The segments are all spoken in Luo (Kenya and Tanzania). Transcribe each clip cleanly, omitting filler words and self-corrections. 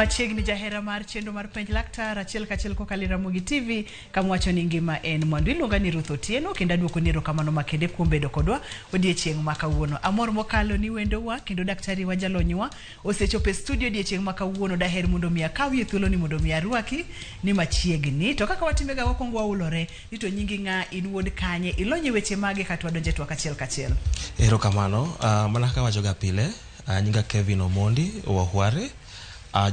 Machiegni jahera mar chendo mar penj laktar achiel kachiel kokalo Ramogi TV kamwacho ni ngima en mwandu. Iluonga ni Ruth Otieno kendo aduoko ni erokamano makende kuom bedo kodwa odiechieng' ma kawuono. Amor mokalo ni wendowa kendo daktari wa jalonywa osechopo e studio odiechieng' ma kawuono. Daher mondo mi akawie thuolo ni mondo mi arwaki ni machiegni. To kaka watimega wakwongo waulore ni to nyingi ng'a, in wuod kanye, ilonye weche mage kata wadonje twak achiel kachiel. Erokamano, mana kaka wachoga pile, nyinga Kevin Omondi Wahware,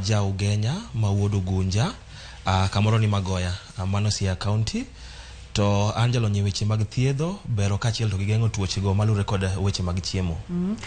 ja Ugenya mawuod Ugunja, kamoro ni Magoya, mano Siaya County. To an jalony weche mag thiedho, bero kachiel to gi geng'o tuoche go malure kod weche mag chiemo.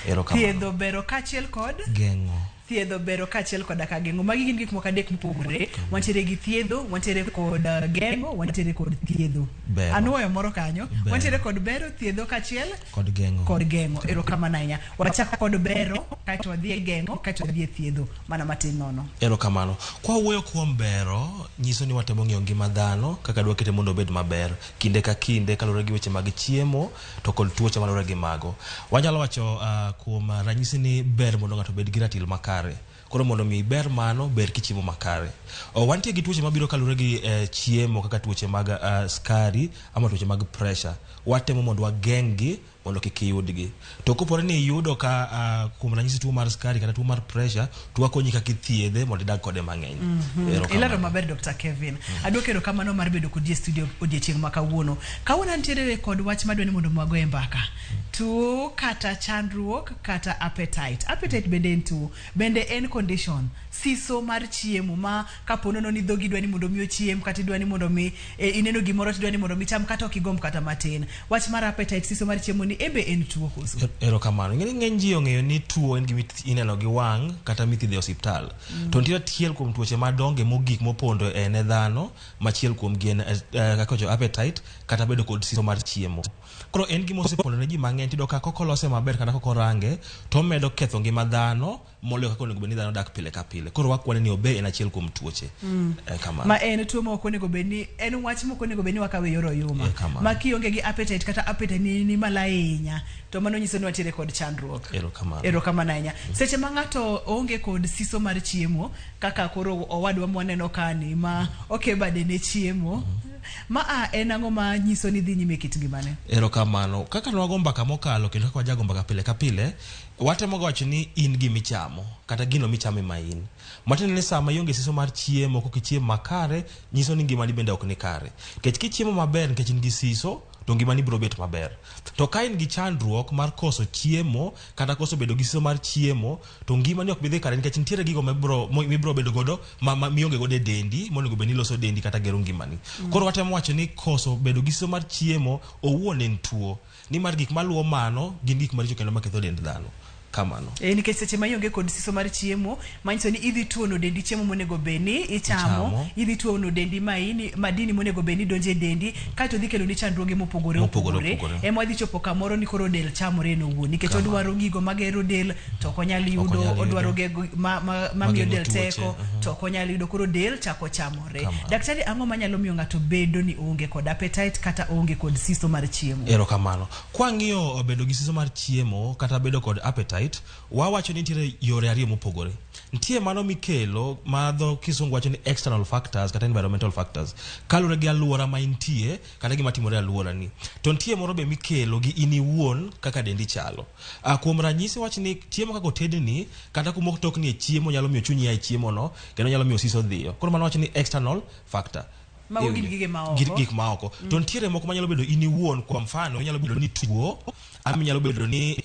Erokamano. Thiedho, bero kachiel kod geng'o. Thiedho, bero kachiel kod geng'o. Magi gin gik moko adek mopogore. Wantiere gi thiedho, wantiere kod geng'o, wantiere kod thiedho. Anuoyo moro kanyo. Wantiere kod bero, thiedho kachiel kod geng'o. Kod geng'o. Erokamano ahinya. Wachako kod bero, kaito wadhi e geng'o, kaito wadhi e thiedho. Mana matin nono. Erokamano. Kwa wuoyo kuom bero, nyiso ni watemo ng'iyo ngima dhano kaka dwa kete mondo obed maber. Kinde ka kinde kalure gi weche mag chiemo to kod tuoche malure gi mago. Wanyalo wacho kuom ranyisi ni ber mondo ng'ato obed gi ratil makare. Koro mondo mi ber mano, ber kichiemo makare. Wantie gi tuoche mabiro kalure gi chiemo kaka tuoche mag skari ama tuoche mag pressure. Watemo mondo wageng'gi mondo kik iyudgi. To kopore ni iyudo ka kuom ranyisi tuo mar skari kata tuo mar pressure, to wakonyi kaka ithiedhe mondo idag kode mang'eny. Ilaro maber Dr. Kevin. Aduoko erokamano mar bedo kod studio odiechieng' ma kawuono. Kawuono nitiere kod wach madwani mondo mwago e mbaka. Tuo kata chandruok kata appetite. Appetite bende en tuo. Bende en condition. Siso mar chiemo ma kaponono ni dhogi dwani mondo mi ochiem kata idwani mondo mi ineno gimoro tidwani mondo mi cham kata okigomb kata matin. Wach mar appetite, siso mar chiemo ni ebe en tuo koso. Erokamano. Ng'eny ji ong'eyo ni tuo en gima ineno gi wang' kata mithiedhe e osiptal. To nitie achiel kuom tuoche madonge mogik mopondo ne dhano, machiel kuom gin kaka jo appetite kata bedo kod siso mar chiemo. Koro en gima osepondo ne ji mang'eny, tido ka kokolose maber kata kokorange to medo ketho ngima dhano moloyo kaka onego bedni dhano dak pile ka pile. Koro wakwane ni obe en achiel kuom tuoche. Kamano. Ma en tuo ma ok onego bedni, en wach ma ok onego bedni wakawe yor oyuma. Ma kionge gi appetite kata appetite ni malainya to mano nyiso ni watiere kod chandruok. Erokamano ahinya. Seche ma ng'ato onge kod siso mar chiemo, kaka koro owadwa mwaneno kani ma okebade ne chiemo, ma en ang'o ma nyiso ni dhi nyime kit ngimane? Erokamano. Kaka nwago mbaka mokalo kendo kaka wajago mbaka pile ka pile, watemo wacho ni in gimichamo kata gino michame ma in. Matene ni sama ionge siso mar chiemo, kokichiemo makare, nyiso ni ngimani bende ok ni kare. Kech kichiemo maber nikech in gi siso, to ngimani biro bet maber. To ka in gi chandruok mar koso chiemo kata koso bedo gi siso mar chiemo, to ngimani ok bidhi kare nikech nitiere gigo mibiro bedo godo mionge godo e dendi, monego bedni loso dendi kata gero ngimani. Koro watemo wacho ni koso bedo gi siso mar chiemo owuon en tuo. Nimar gik maluwo mano gin gik maricho kendo maketho dend dhano. Kamano. Nikech seche ma ionge kod siso mar chiemo, manyiso ni idhi tuono dendi chiemo monego bedni ichamo, idhi tuono dendi madini monego bedni donjo e dendi, kaito dhi kelo ni chandruoge mopogore opogore. Ema wadhi chopo kamoro ni koro del chamore no wuon, nikech odwaro gigo magero del to ok onyal yudo, odwaro gego mamiyo del teko to ok onyal yudo, koro del chako chamore. Daktari, ang'o manyalo miyo ng'ato bedo ni onge kod appetite kata onge kod siso mar chiemo? Erokamano. Kwa ng'iyo bedo gi siso mar chiemo kata bedo kod appetite, wawacho ni nitiere yore ariyo mopogore. Nitie mano mikelo ma dho kisungu wacho ni external factors kata environmental factors, kalure gi alwora ma intie kata gima timore alwora ni. To nitie moro be mikelo gi in iwuon kaka dendi chalo. Kuom ranyisi wach ni chiemo kaka otedni kata kuma otokni e chiemo nyalo miyo chunyi ya chiemo no kendo nyalo miyo siso dhiyo. Koro mano wacho ni external factor. Gik maoko. To nitiere moko manyalo bedo in iwuon, kwa mfano nyalo bedo ni tuo, ama nyalo bedo ni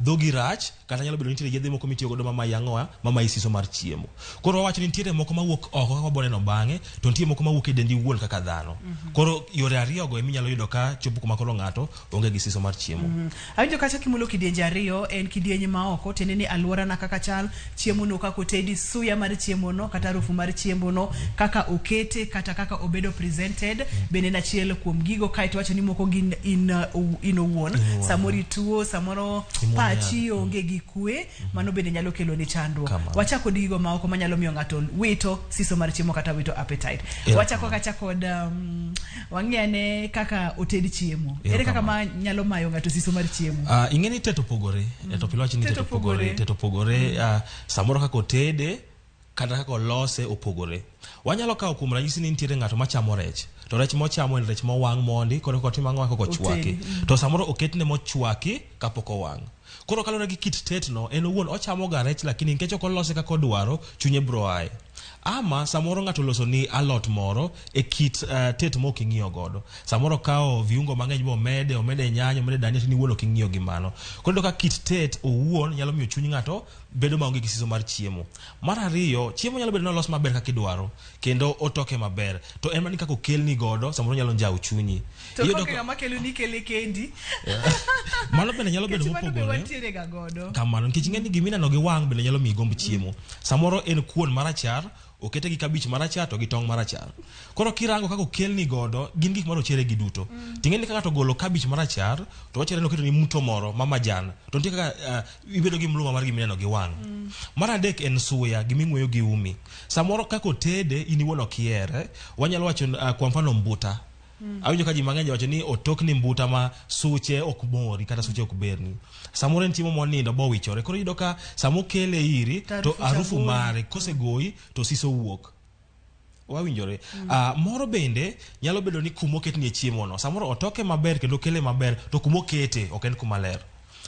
dhogi rach, kata nyalo bedo ni nitiere yedhe moko mitiyo godo mama yang'oa mama isiso mar chiemo. Koro wawacho ni nitiere moko mawuok oko kaka waboneno bang'e, to nitiere moko mawuok e dendi iwuon kaka dhano. Koro yore ariyo go eminyalo yudo ka chopo kuma koro ng'ato onge gi siso mar chiemo. Awinjo kacha kimulo kidienje ariyo, en kidienje ma oko, tene ni alwora na kaka chal, chiemo no kaka otedi, suya mar chiemo no kata harufu mar chiemo no, kaka okete kata kaka obedo presented, bende na chiel kuom gigo. Kaito wacho ni moko gin in owuon, samori tuo, samoro pachi onge gi kwe, mano bende nyalo kelo ni chandruok. Wachako kod gigo ma oko manyalo miyo ng'ato wito siso mar chiemo kata wito appetite. Wachako kacha kod wang'iyane kaka oted chiemo. Ere kaka ma nyalo mayo ng'ato siso mar chiemo? Ing'eni teto pogore. Teto pile wacho ni teto pogore. Samoro kaka otede kata kaka olose opogore. Wanyalo kawo kuom ranyisi ni nitiere ng'ato machamo rech, to rech mochamo en rech mowang' mondi koro kotimo ang'o koko chwaki, to samoro oketne mochwaki kapok owang'. Koro kalore gi kit tetno en owuon ochamo ga rech lakini nikech ok olose kaka odwaro chunye bro aye. Ama samoro ng'ato loso ni alot moro e kit tet mo king'iyo godo. Samoro kao viungo mang'eny bo omede nyanya, omede dania tini wuon ok ing'iyo gi mano. Koro ka kit tet owuon nyalo miyo chuny ng'ato bedo maonge gi siso mar chiemo. Mar ariyo, chiemo nyalo bedo nolos maber kaka idwaro kendo otoke maber. To en mani kaka okelni godo samoro nyalo njao chunyi. To koke ng'ama kelo ni kele kendi. Mano bende nyalo bedo mopogore. Kamano nikech ing'eni gimineno gi wang' bende nyalo miyi gomb chiemo. Samoro en kuon marachar okete gi kabich marachar to gi tong' marachar. Koro kirango kaka okelni godo gin gik marochere gi duto. Ting'eni kaka to golo kabich marachar to wachere no keto ni muto moro mamajan. To nitie kaka ibedo gi mluma mar gimineno gi wang'. Mar adek en suya giming'weyo gi umi. Samoro kaka otede in iwuon okiere, wanyalo wacho kwa mfano mbuta. Awinjo ka ji mang'eny wacho ni otokni mbuta ma suche ok mori kata suche ok berni. Samoro en chiemo monindo bo wichore. Koro iyudo ka samo kele iri to arufu mare kosegoyi to siso wuok. Wawinjore. Moro bende nyalo bedo ni kumo ketni e chiemo no. Samoro otoke maber kendo kele maber to kumo kete ok en kuma ler.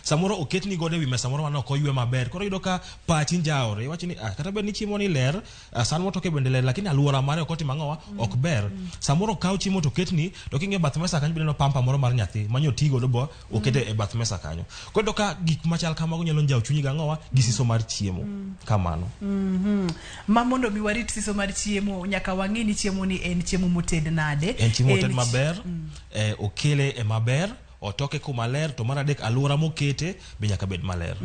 Samoro oketni gode wi mesa samoro mano ok oywe maber. Koro iyudo ka pachi njaore. Wacho ni kata bed ni chiemo ni ler, san motoke bende ler lakini aluora mare ok otimo ang'owa ok ber. Samoro kaw chiemo to ketni to kinge bath mesa kanyo bende no pampa moro mar nyathi manyo tigo do bo okete e bath mesa kanyo. Koro iyudo ka gik machal kamago nyalo njao chunyi ga ang'owa gi siso mar chiemo. Kamano. Ma mondo mi warit siso mar chiemo nyaka wang'e ni chiemo ni en chiemo moted nade. En chiemo moted maber, okele e maber. Otoke kuma ler to mar adek aluora mokete be nyaka bed maler.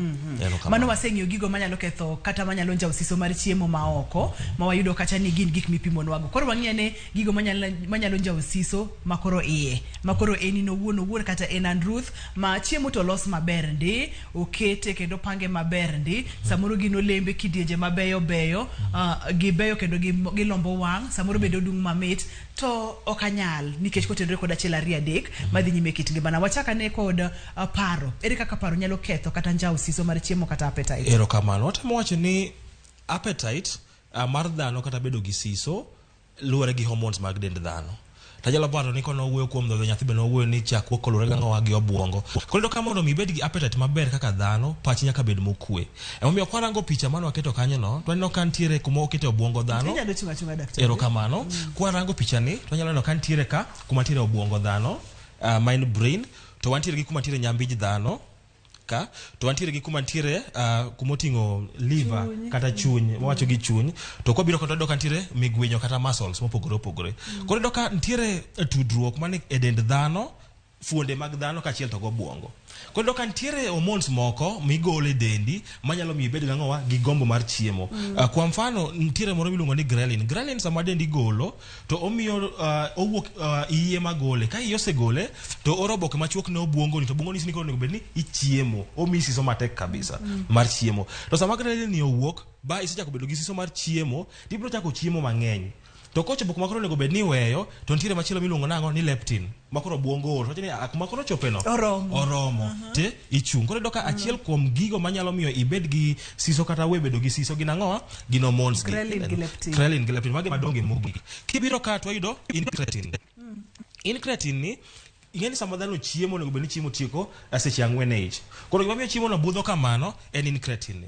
Mano waseng'iyo gigo manyalo ketho kata manyalo njao siso mar chiemo ma oko ma wayudo kata ni gin gik mipimonwago. Koro wang'iyo ne gigo manyalo njao siso makoro iye. Makoro enino wuon kata en and Ruth ma chiemo to los maber ndi okete kendo pange maber ndi samoro gin olembe kidienje mabeyo gibeyo kendo gilombo wang' samoro bedo dung mamit to okanyal nikech kotedre kod achiel ariyo adek madhi nyime kit ngimana. Wachaka ne kod paro. Ere kaka paro nyalo ketho kata njao siso mar chiemo kata appetite? Erokamano. Watemo wacho ni appetite mar dhano kata bedo gi siso luwore gi hormones mag dend dhano. Tajalo paro ni kono wuoyo kuom dhodho nyathi bende wuoyo ni chak kolure ga ng'owa gi obwongo. Koro iyudo ka mondo mi bed gi appetite maber kaka dhano, pachi nyaka bed mokwe. Emomiyo kwarango picha mano waketo kanyo no, to aneno ka ntiere kuma okete obwongo dhano. Erokamano. Kwarango picha ni, to anyalo neno ka ntiere ka kuma ntiere obwongo dhano, mind brain, to wantiere gi kuma ntiere nyambij dhano. To wantiere gi kuma ntiere kumoting'o liver kata chuny, wacho gi chuny, to kwa biro koto doka ntiere migwinyo kata muscles mopogore opogore. Koro doka ntiere tudruok mane e dend dhano, fuonde mag dhano kachiel to go obwongo. Koro doka ntiere hormones moko migole dendi manyalo mi bed ng'owa gi gombo mar chiemo. Kwa mfano ntiere moro miluongo ni ghrelin. Ghrelin sama dendi golo to omiyo owuok iye magole. Ka iye osegole to oro oboke machuok ne obwongo ni to obwongo ni koro onego bed ni ichiemo. Omi siso matek kabisa mar chiemo. To sama ghrelin ni owuok ba isechako bedo gi siso mar chiemo, tibiro chako chiemo mang'eny. To kochopo kuma koro nego bed ni weyo to ntiere machielo miluongo nang'o ni leptin makoro obwongo oro. Wacho ni kuma koro chopeno oromo te ichung'. Koro doka achiel kuom gigo manyalo miyo ibed gi siso kata we bedo gi siso gin ang'owa gin hormones gi ghrelin gi leptin magi madonge mogik. Kibiro ka to yudo incretin. Incretin ni ing'eni sama dhano chiemo nego bed ni chiemo tieko seche 4 e ich. Koro gima miyo chiemo no budho kamano en incretin ni.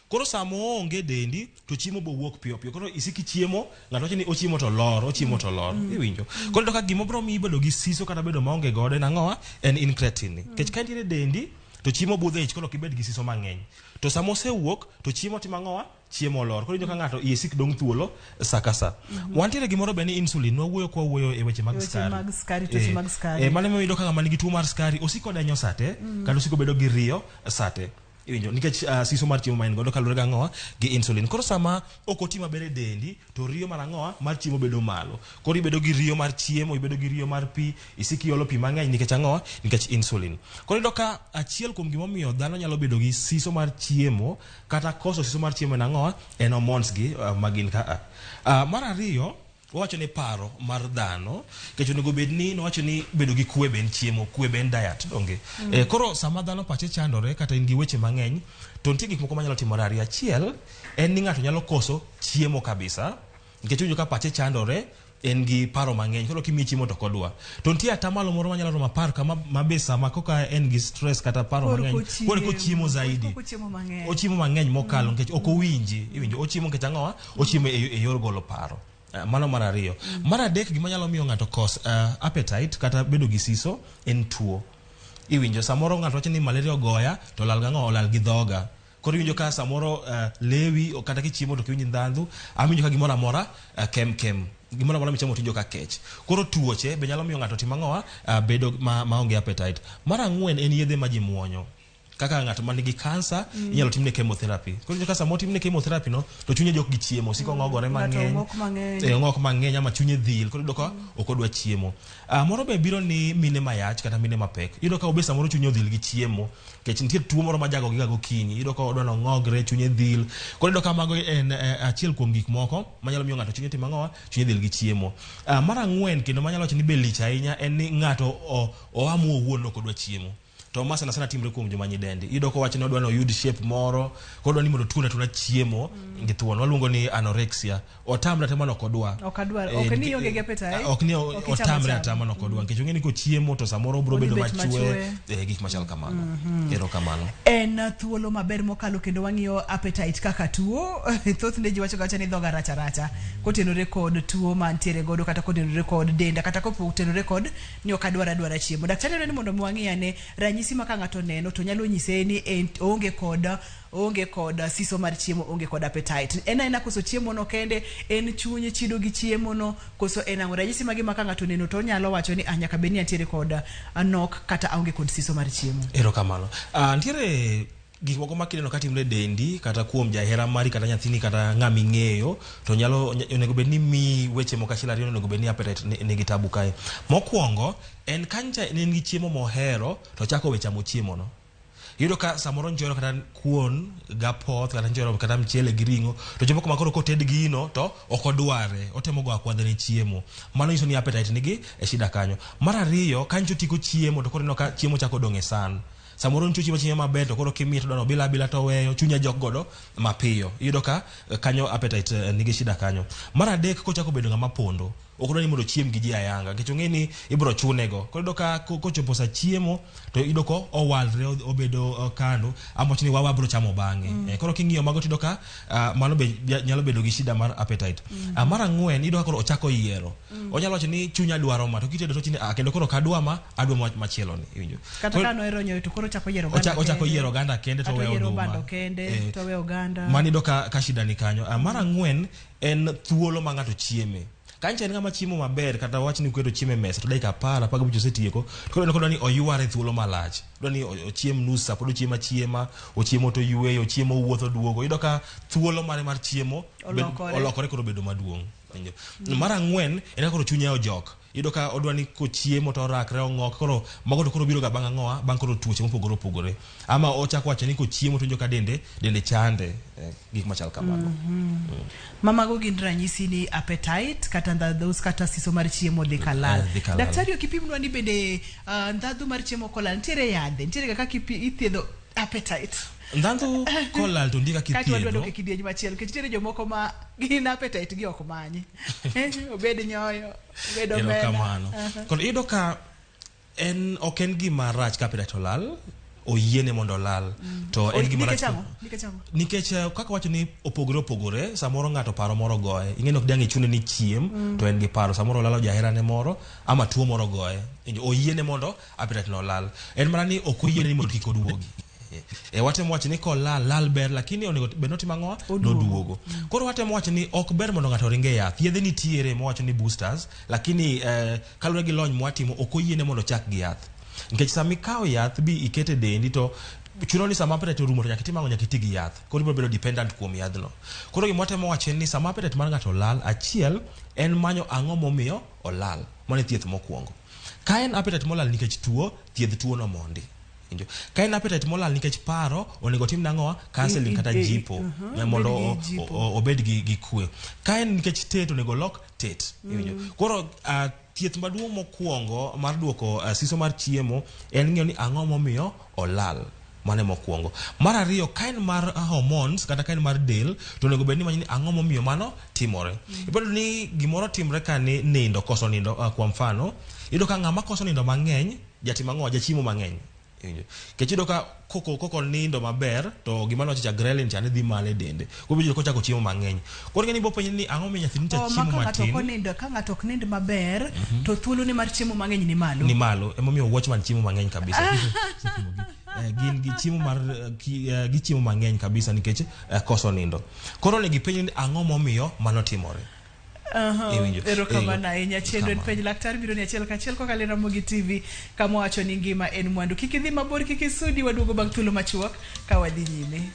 Koro samo onge dendi to chiemo bo wuok piyo piyo. Koro isiki chiemo ng'ato wacho ni ochiemo to lor. Iwinjo. Koro doka gimo bro mi bedo gi siso kata bedo maonge gode nang'owa en incretin ni. Kech ka ntiere dendi to chiemo budho ich koro kibed gi siso mang'eny. To samo osewuok to chiemo timo ang'owa chiemo lor. Koro injo ka ng'ato iye sik dong thuolo saka sa. Wantiere gimoro be ni insulin nwuoyo e weche mag skari. Mane miyo ka ng'ama nigi tuo mar skari osiko denyo sate kata osiko bedo gi riyo sate. Iwinjo nikech siso mar chiemo main godo kalure ga ng'owa gi insulin. Koro sama ok oti maber e dendi to riyo mar ang'owa mar chiemo bedo malo. Koro ibedo gi riyo mar chiemo, ibedo gi riyo mar pi, isiki olo pi mang'eny nikech ang'owa nikech insulin. Koro iyudo ka achiel kuom gimomiyo dhano nyalo bedo gi siso mar chiemo kata koso siso mar chiemo en ang'owa en hormones gi magin ka. Mar ariyo wacho ni paro mar dhano kecho nego bedni no wacho ni bedo gi kwe ben chiemo kwe ben diet donge koro sama dhano pache chandore kata in gi weche mang'eny to nitie gik moko manyalo timore ariyo achiel en ni ng'ato nyalo koso chiemo kabisa nikech winjo ka pache chandore en gi paro mang'eny koro kimi chiemo to kodwa to nitie atamalo moro manyalo romo par kama mabesa makoka en gi stress kata paro mang'eny koro ko chiemo zaidi ochiemo mang'eny mokalo nikech ok owinji iwinjo ochiemo nikech ang'owa ochiemo e yor golo paro mano mar ariyo mar adek gima nyalo miyo ng'ato kos appetite kata bedo gi siso en tuo iwinjo samoro ng'ato wacho ni malaria ogoya to lal gang'o olal gi dhoga koro iwinjo ka samoro lewi kata kichiemo to kiwinji ndhandhu aminjo ka gimoro amora kem gimoro amora michamo tinjo ka kech koro tuoche be nyalo miyo ng'ato timo ang'owa bedo maonge appetite mar ang'wen en yedhe ma ji muonyo kaka ng'ato man gi kansa inyalo timne chemotherapy koro ka samo timne chemotherapy no to chunye jok gi chiemo siko ng'ogore mang'eny ng'ok mang'eny ama chunye dhil koro doka ok odwa chiemo moro be biro ni mine mayach kata mine mapek yudo ka obesa moro chunye dhil gi chiemo kech nitie tuo moro ma jago gi gokinyi yudo ka odwa no ng'ogre chunye dhil koro doka mago en achiel kuom gik moko manyalo miyo ng'ato chunye timo ang'owa chunye dhil gi chiemo mar ang'wen kendo manyalo wacho ni be lich ahinya en ni ng'ato oamo owuon ok odwa chiemo to ma sana timre kuom joma nyidendi iyudo ko wacho ni odwa no yud shape moro ko odwa ni mondo tuna chiemo ngi thuon waluongo ni anorexia otamre atama no kodwa ok ni onge ge peta ok ni otamre atama no kodwa nikech ongeni ko chiemo to samoro bro bedo machwe gik machal kamano ero kamano en thuolo maber mokalo kendo wang'iyo appetite kaka tuo thothne ji wacho gacha ni dhoga racha kotenore kod tuo mantiere godo kata kotenore kod denda kata kotenore kod ni ok adwara chiemo daktari ni mondo mwang'iya ne ranyisi ma ka ng'ato neno to nyalo nyise ni onge kod siso mar chiemo onge kod appetite en koso chiemo no kende en chunye chido gi chiemo no koso en ang'o ranyisi magi ma ka ng'ato neno to nyalo wacho ni nyaka beni antiere kod nok kata onge kod siso mar chiemo ero kamano ntiere gik moko makineno katimre dendi kata kuom jahera mari kata nyathini kata ng'ami ng'eyo to nyalo onego bed ni mi weche moko achiel ariyo onego bed ni appetite nigi tabu kae mokwongo en kancha en gi chiemo mohero to chako we chamo chiemo no yudo ka samoro njoro kata kuon gapoth kata njoro kata mchele gi ring'o to jomo kama koro koted gino to ok odware otemo go akwadhe ne chiemo mano nyiso ni appetite nigi shida kanyo mar ariyo kancho tiko chiemo to koro no ka chiemo chako dong' e san samoro nchuchi chiemo maber to koro kimito dono bila to weyo chunya jok godo mapiyo iyudo ka kanyo appetite nigi shida kanyo mar adek kochako bedo ng'ama pondo okudwa ni mondo chiem gi ji ayanga nikech ong'eni ibro chunego koro iyudo ka kochopo sa chiemo to iyudo ko owalre obedo kando amwacho ni wawa bro chamo bang'e koro king'iyo mago tiyudo ka mano be nyalo bedo gi shida mar appetite mar ang'wen iyudo ka koro ochako yiero onyalo wacho ni chunya dwaro ma to kitedo to chini kendo koro kadwa machielo ni iwinjo kata kano eronyo to koro ochako yiero ganda kende to weyo oduma to weyo ganda mani iyudo ka shida ni kanyo mar ang'wen en thuolo ma ng'ato chieme kancha en ng'ama chiemo maber kata wach ni kwedo chiemo e mesa to dakika 10 apaka bucho setieko to koro ni oyware thuolo malach dwa ni ochiem nusa pod chiema ochiemo to yweyo ochiemo wuotho duogo iyudo ka thuolo mare mar chiemo olokore koro bedo maduong' mar ang'wen en koro chunye ojok iyudo ka odwa ni kochiemo to rakre ong'ok koro mago to koro biro ga bang' ang'owa bang' koro tuoche mopogore ama ochako wacho ni kochiemo to njo ka dende chande gik machal kamano mamago gin ranyisi ni appetite kata ndhadhu kata siso mar chiemo dhi kalal daktari okipimnwa ni bende ndhadhu mar chiemo kolal ntiere yadhe ntiere kaka ithiedho appetite ndhadhu kolal to ndika kithiedho kati wadwa kidieny machielo kech ntiere jomoko ma gin appetite gi ok manyi obed nyoyo obed omena kamano koro iyudo ka ok en gima rach ka appetite olal oyiene mondo lal to en gima rach nikech kaka wacho ni opogore samoro ng'ato paro moro goye ing'eni ok dang' ichune ni chiem to en gi paro samoro lalo jaherane moro ama tuo moro goye oyiene mondo appetite no lal en mana ni ok oyiene ni mondo kik oduogi watemo wacho ni kolal ber lakini onego bed notimo ang'owa noduogo koro watemo wacho ni ok ber mondo ng'ato ringe yath yedhe nitiere mowacho ni boosters lakini kaluwore gi lony mwatimo ok oyiene mondo chak gi yath nikech sama ikawo yath bi ikete dendi to chuno ni sama appetite orumo to nyaka itimang'o nyaka iti gi yath koro ibiro bedo dependent kuom yadhno koro gima watemo wacho ni sama appetite mar ng'ato olal achiel en manyo ang'o momiyo olal mane thieth mokwongo ka en appetite molal nikech tuo thiedh tuo no mondi Injo. Ka en appetite molal nikech paro onego tim nang'o counseling kata jipo mondo obed gi kwe. Ka en nikech tet onego lok tet. Injo. Koro thieth maduong' mokwongo mar duoko siso mar chiemo en ng'iyo ni ang'o momiyo olal. Mane mokwongo. Mar ariyo ka en mar hormones kata ka en mar del to onego bed ni manyo ni ang'o momiyo mano timore. Ibedo ni gimoro timre ka ni nindo koso nindo kwa mfano iyudo ka ng'ama koso nindo mang'eny jatim ang'o jachiemo mang'eny. Kech iyudo ka koko nindo maber to gimano wacho ghrelin chane dhi male dende. Kubi iyudo kochako chiemo mang'eny. Koro ng'eni bo penjo ni ang'o momiyo nyathini chiemo matin. Ka ng'ato ok nind maber to thuolo ni mar chiemo mang'eny ni malo. Ni malo. Emomiyo watchman chiemo mang'eny kabisa. Gin gi chiemo mar gi chiemo mang'eny kabisa nikech koso nindo. Koro ne gipenjo ni ang'o momiyo mano timore. Erokamano ahinya. Chenro en penj laktar biro ni achiel kachiel kokalo Ramogi TV kama wacho ni ngima en mwandu. Kik idhi mabor, kik isudi, waduogo bang' thuolo machuok ka wadhi nyime.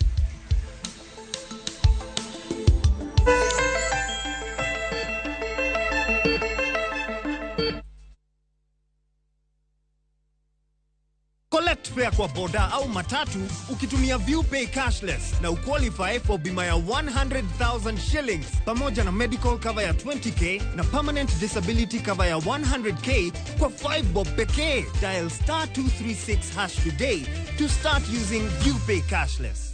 Collect fare kwa boda au matatu ukitumia ViewPay cashless na uqualify for bima ya 100,000 shillings pamoja na medical cover ya 20k na permanent disability cover ya 100k kwa 5 bob pekee. Dial *236# today to start using ViewPay cashless.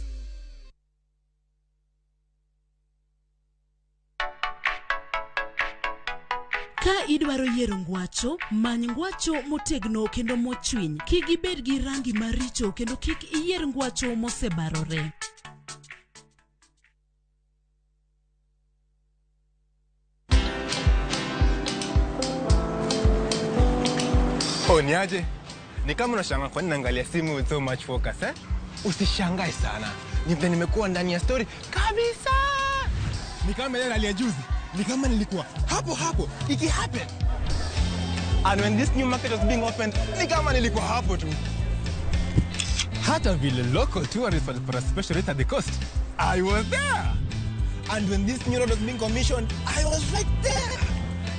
Ka idwaro yiero ngwacho, many ngwacho motegno kendo mochwiny. Kik ibed gi rangi maricho kendo kik iyier ngwacho mosebarore. Niaje? Ni kama unashangaa kwa nini naangalia simu with so much focus eh? Usishangae sana. Nimekuwa ndani ya story kabisa. Ni kama ile hali ya juzi. Ni kama nilikuwa hapo iki happen. And when this new market was being opened, ni kama nilikuwa hapo tu. Hata vile local tourists walipata special rate at the coast, I was there. And when this new road was being commissioned, I was right there.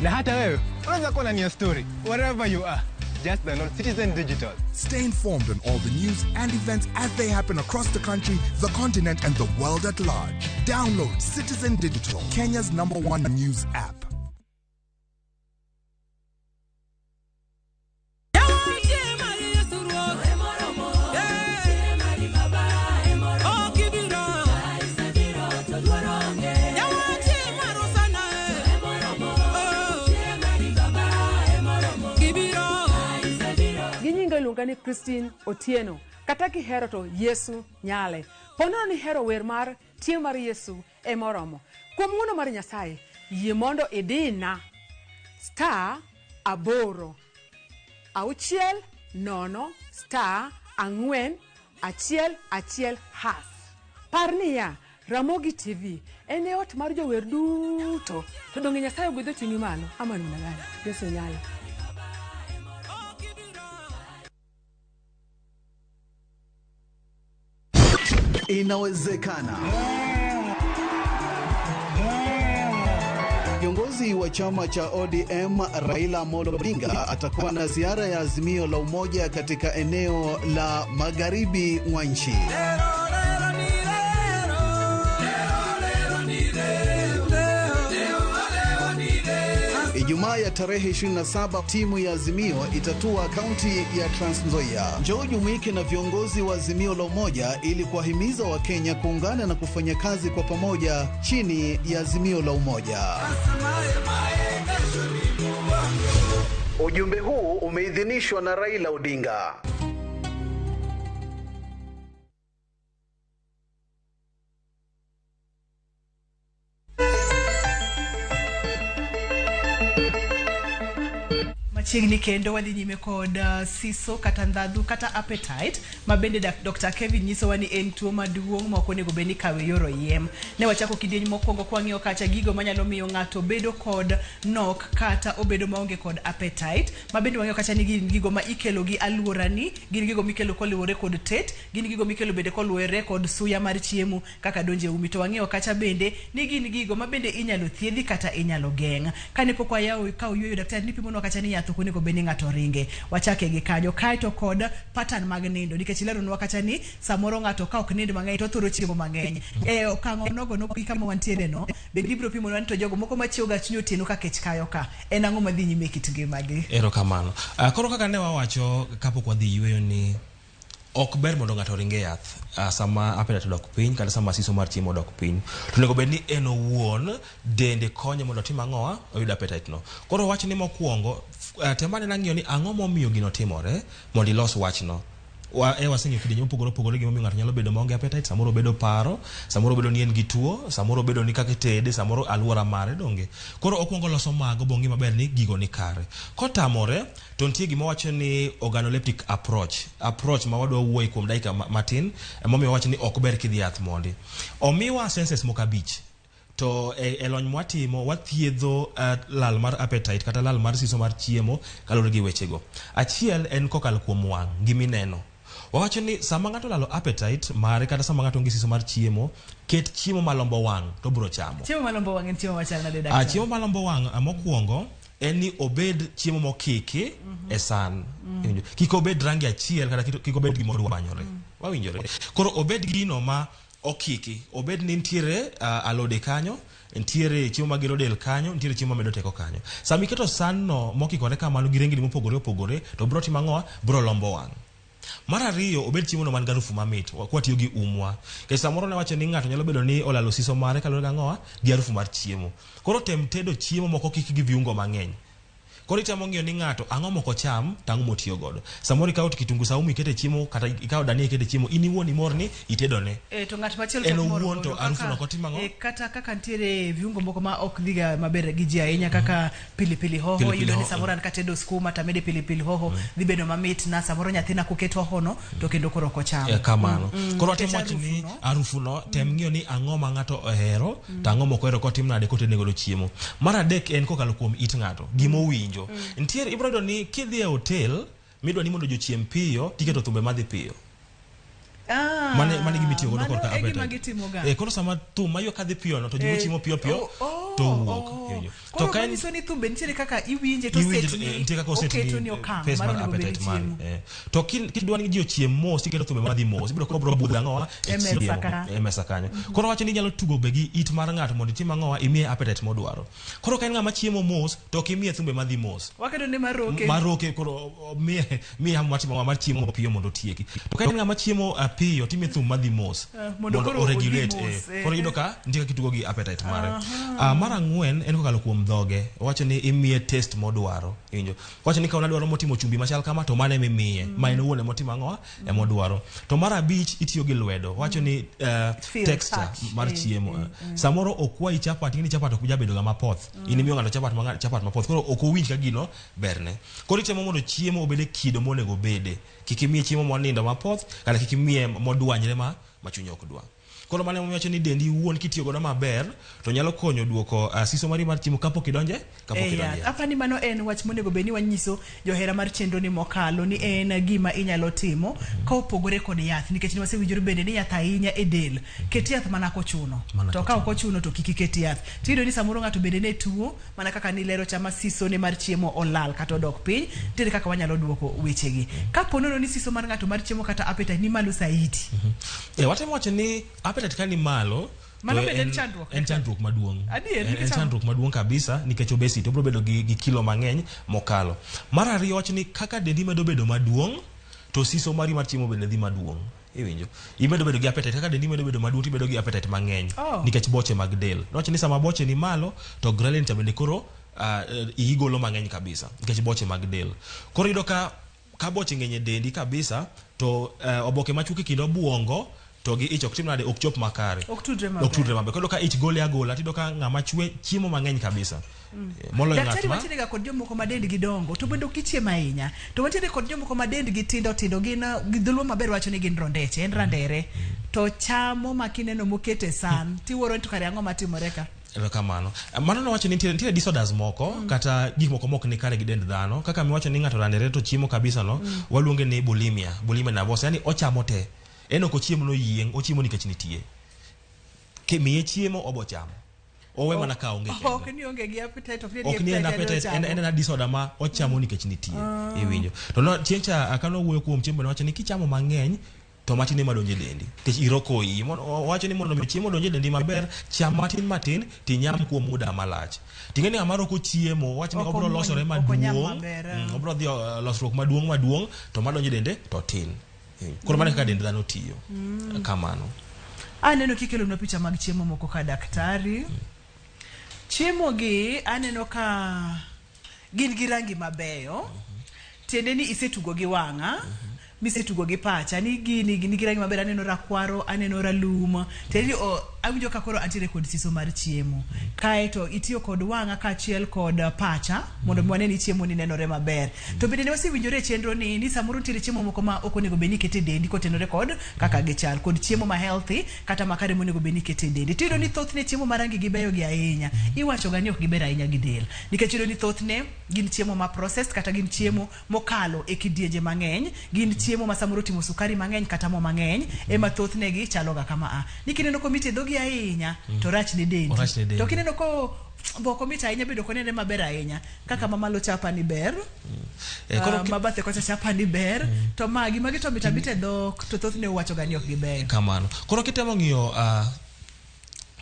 Na hata wewe unaweza kuwa ndani ya story wherever you are. Just download Citizen Digital. Stay informed on all the news and events as they happen across the country, the continent, and the world at large. Download Citizen Digital, Kenya's #1 news app. Lungani Christine Otieno kata kihero to Yesu nyale. Pono ni hero wer mar tie mar Yesu e moromo. Kuom ng'uono mar Nyasaye, yie mondo idina *8 auchiel 0 *4 1 1 Parnia Ramogi TV ene ot mar jower duto. To donge Nyasaye ogwedho ting'i malo ama ni nagani? Yesu nyale. Inawezekana. Kiongozi wa chama cha ODM Raila Amolo Odinga atakuwa na ziara ya Azimio la Umoja katika eneo la magharibi mwa nchi. Ijumaa ya tarehe 27 timu ya Azimio itatua kaunti ya Trans Nzoia. Njoo jumuike na viongozi wa Azimio la Umoja ili kuwahimiza Wakenya kuungana na kufanya kazi kwa pamoja chini ya Azimio la Umoja. Ujumbe huu umeidhinishwa na Raila Odinga. Chiegni kendo wadhi nyime kod siso kata ndhadhu kata appetite mabende Dr. Kevin nyiso wani en tuo maduong' ma ok onego bed ni kawe yoro yiem. Ne wachako kidieny mokwongo kwang'iyo kacha gigo manyalo miyo ng'ato bedo kod nok kata obedo maonge kod appetite. Mabende wang'iyo kacha ni gin gigo ma ikelo gi aluorani, gin gigo mikelo koluwore kod tet, gin gigo mikelo bende koluwore kod suya mar chiemo kaka donje umi. To wang'iyo kacha bende ni gin gigo mabende inyalo thiedhi kata inyalo geng'. Kane pok wayawo ka uyueyo daktari nipimonwa kacha ni yath kaponi ko beni ngato ringe wachake gi kanyo kaito kod pattern mag nindo nikech lero nwa kacha ni samoro ngato ka ok nindo mang'eny to thoro chiemo mang'eny okango nogo no kama wantiere no be gibro pimo ni to jogo moko machiewo ga chunyo tieno ka kech kayo ka en ang'o madhi nyime kit ngimagi. Erokamano. Koro kaka ne wawacho kapok wadhi yweyo ni ok ber mondo ng'ato ringe yath sama appetite dok piny kata sama siso mar chiemo dok piny to nego bed ni en owuon dende konye mondo tim ang'owa oyud appetite no. Koro wach ni mokwongo temane nang'iyo ni ang'o momiyo gino timore mondo ilos wachno. Waseng'eyo kidienje mopogore opogore gimomiyo ng'ato nyalo bedo maonge appetite, samoro bedo paro, samoro bedo ni en gi tuo, samoro bedo ni kaka tede, samoro aluora mare donge. Koro okwongo loso mago bongi maber ni gigo ni kare. Kotamore to nitie gima wacho ni organoleptic approach ma wadwa wuoyo kuom dakika matin momiyo wacho ni ok ber kidhi yath mondi. Omiwa senses moko abich. To elony mwatimo wathiedho lal mar appetite kata lal mar siso mar chiemo kalore gi wechego. Achiel en kokalo kuom wang' gimineno. Wawacho ni sama ng'ato lalo appetite mare kata sama ng'ato ngi siso mar chiemo, ket chiemo malombo wang' to bro chamo. Chiemo malombo wang' en chiemo machal nade daktari? Chiemo malombo wang' mokwongo en ni obed chiemo mokiki e san. Kik obed rangi achiel kata kik obed gimoro wanyore. Wawinjore. Koro obed gino ma okiki, obed ni ntiere alode kanyo, ntiere chiemo magero del kanyo, ntiere chiemo medo teko kanyo. Sami keto san no mokikore kamano gi rangi mopogore opogore to bro timo ang'owa, bro lombo wang'. Mar ariyo obed chiemo no man garufu mamit kwatiyo gi umwa. Ke samoro ne wacho ni ng'ato nyalo bedo ni olalo siso mare kalore gang'owa gi harufu mar chiemo. Koro tem tedo chiemo moko kik gi viungo mang'eny. Koro itemo ng'iyo ni ng'ato ang'o moko cham tang'o motiyo godo. Samoro ikawo kitungu saumu ikete chiemo kata ikawo dania ikete chiemo in iwuon imor ni itedone. To ng'at machielo en owuon to harufu no kotimo ang'o? Kata kaka ntiere viungo moko ma ok dhiga maber gi ji ahinya kaka pilipili hoho, iyudo ni samoro an katedo skuma tamede pilipili hoho dhi bedo mamit na samoro nyathina koket hoho no to kendo koro ok ocham. Kamano. Koro atemo wacho ni harufu no tem ng'iyo ni ang'o ma ng'ato ohero to ang'o mok ohero kotim nade kotedne godo chiemo. Mar adek en kokalo kuom it ng'ato gimowinjo. Ntiere ibrodo ni kidhi e hotel midwa ni mondo jochiem piyo tiketo thumbe madhi piyo. Mane gimitiyo godo korka appetite. Koro sama thum mayo kadhi piyo no to jimo chiemo piyo piyo to wuok. To ka niso ni thumbe ntiere kaka iwinje to set ni ntiere kaka set ni face mar appetite mare. To kidwa ni jochiem mos tiketo thumbe madhi mos ibro bro budho ang'owa e mesa kanyo. Koro wacho ni nyalo tugo be gi it mar ng'ato mondo itim ang'owa imiye appetite modwaro. Koro ka en ng'ama chiemo mos to ok imiye thumbe madhi mos. Wakedo ne maroke koro miye hamwatimo mar chiemo piyo mondo tieki. To ka en ng'ama chiemo piyo timi thum madhi mos mondo o regulate. Koro yudo ka ndika kitugo gi appetite mare. Mar ang'wen en kokalo kuom dhoge. Wacho ni imiye taste modwaro. Injo. Wacho ni ka unadwaro motimo chumbi machal kama to mane mimiye. Ma en wuone motimo ang'owa e modwaro. To mar abich itiyo gi lwedo. Wacho ni texture mar chiemo. Samoro okwa chapat ngini chapat ok jabedo ga mapoth. Inimiyo ng'ato chapat mapoth. Koro ok owinj ka gino berne. Koro itemo mondo chiemo obede kido monego bede. Kik imiye chiemo monindo mapoth kata kik imiye modwanyre ma chunye ok dwa. Koro mane wacho ni dendi wuon kitiyo godo maber to nyalo konyo duoko siso mari mar chiemo kapok idonje. Afani mano en wach monego beni wanyiso johera mar chenro ni mokalo ni en gima inyalo timo ka opogore kod yath nikech ni wasewinjore bende ni yath ahinya e del. Ket yath mana kochuno. To ka ok ochuno to kik ket yath. Tiyudo ni samoro ng'ato bende ne tuo mana kaka ni lero chama siso ne mar chiemo olal kata odok piny. Tire kaka wanyalo duoko wechegi. Ka ponono ni siso mar ng'ato mar chiemo kata appetite ni malo saidi. Watemo wacho ni appetite kani malo en chandruok maduong'. En chandruok maduong' kabisa nikech obesity obro bedo gi kilo mang'eny mokalo. Mar ariyo wacho ni kaka dendi medo bedo maduong' to siso mari mar chiemo bende dhi maduong'. Iwinjo? Imedo bedo gi appetite kaka dendi medo bedo maduong' tibedo gi appetite mang'eny nikech boche mag del. Wacho ni sama boche ni malo to ghrelin cha bende koro igolo mang'eny kabisa nikech boche mag del. Koro yudo ka boche ng'eny dendi kabisa to oboke machuki kindo buongo to gi ich ok tim nade ok chop makare. Ok tudre maber. Koro ka ich gole agola tido ka ng'ama chwe chiemo mang'eny kabisa. Molo ng'at ma. Daktari wachire ga kod jomoko ma dendgi dongo to bendo kichiemo ahinya. To wachire kod jomoko ma dendgi tindo gin gidhuluo maber wacho ni gin rondeche, en randere. To chamo makineno mokete san tiwuoro to kare ang'o matimore ka. Kamano. Mano no wacho ni nitie disorders moko kata gik moko mok ni kare gi dend dhano kaka mi wacho ni ng'ato randere to chiemo kabisa no waluonge ni bulimia nervosa yani ochamo te. En ok ochiemo no yieng, ochiemo nikech nitie. Ke miye chiemo obo chamo. owe mana ka onge kende. Ok ni onge gi appetite, ok ni en appetite, en disorder ma ochamo nikech nitie. Iwinjo. To no chiencha akano wuoyo kuom chiemo wacho ni kichamo mang'eny to matin ema donjo dendi. Nikech iroko iyi. Wacho ni mondo chiemo donjo dendi maber, cham matin tinyam kuom muda malach. Tingeni amaro ko chiemo, wacho ni obro losore maduong'. Obro dhi losruok maduong' to madonjo dende to tin. Koro mane kaka dend dhano tiyo. Kamano. Aneno kikelo na picha mag chiemo moko ka daktari. Chiemo gi aneno ka gin gi rangi mabeyo. Tiende ni isetugo gi wang'a. Misetugo gi pacha ni gini gi rangi maber, aneno rakwaro, aneno ralum. Tiende awinjo ka koro antiere kod siso mar chiemo. Kae to itiyo kod wang'a kaachiel kod pacha mondo mwane ni chiemo ni nenore maber. To bende ne wasewinjore chenro ni samoro ntiere chiemo moko ma ok onego beni kete dendi kotenore kod kaka gichal, kod chiemo ma healthy kata makare monego beni kete dendi. Tiyudo ni thothne chiemo marangi gibeyo gi ahinya iwacho ga ni ok giber ahinya gi del, nikech iyudo ni thothne gin chiemo ma processed kata gin chiemo mokalo e kidienje mang'eny, gin chiemo ma samoro timo sukari mang'eny kata mo mang'eny ema thothne gi chalo ga kama a. Nikineno komitedo gi ahinya to rach ne dendi. To kineno ko boko mita ahinya bedo konene maber ahinya kaka mamalo chapa ni ber. Mabathe kocha chapa ni ber to magi to mita dhok to thothne uwacho ga ni ok gibeyo. Kamano. Koro kitemo ng'iyo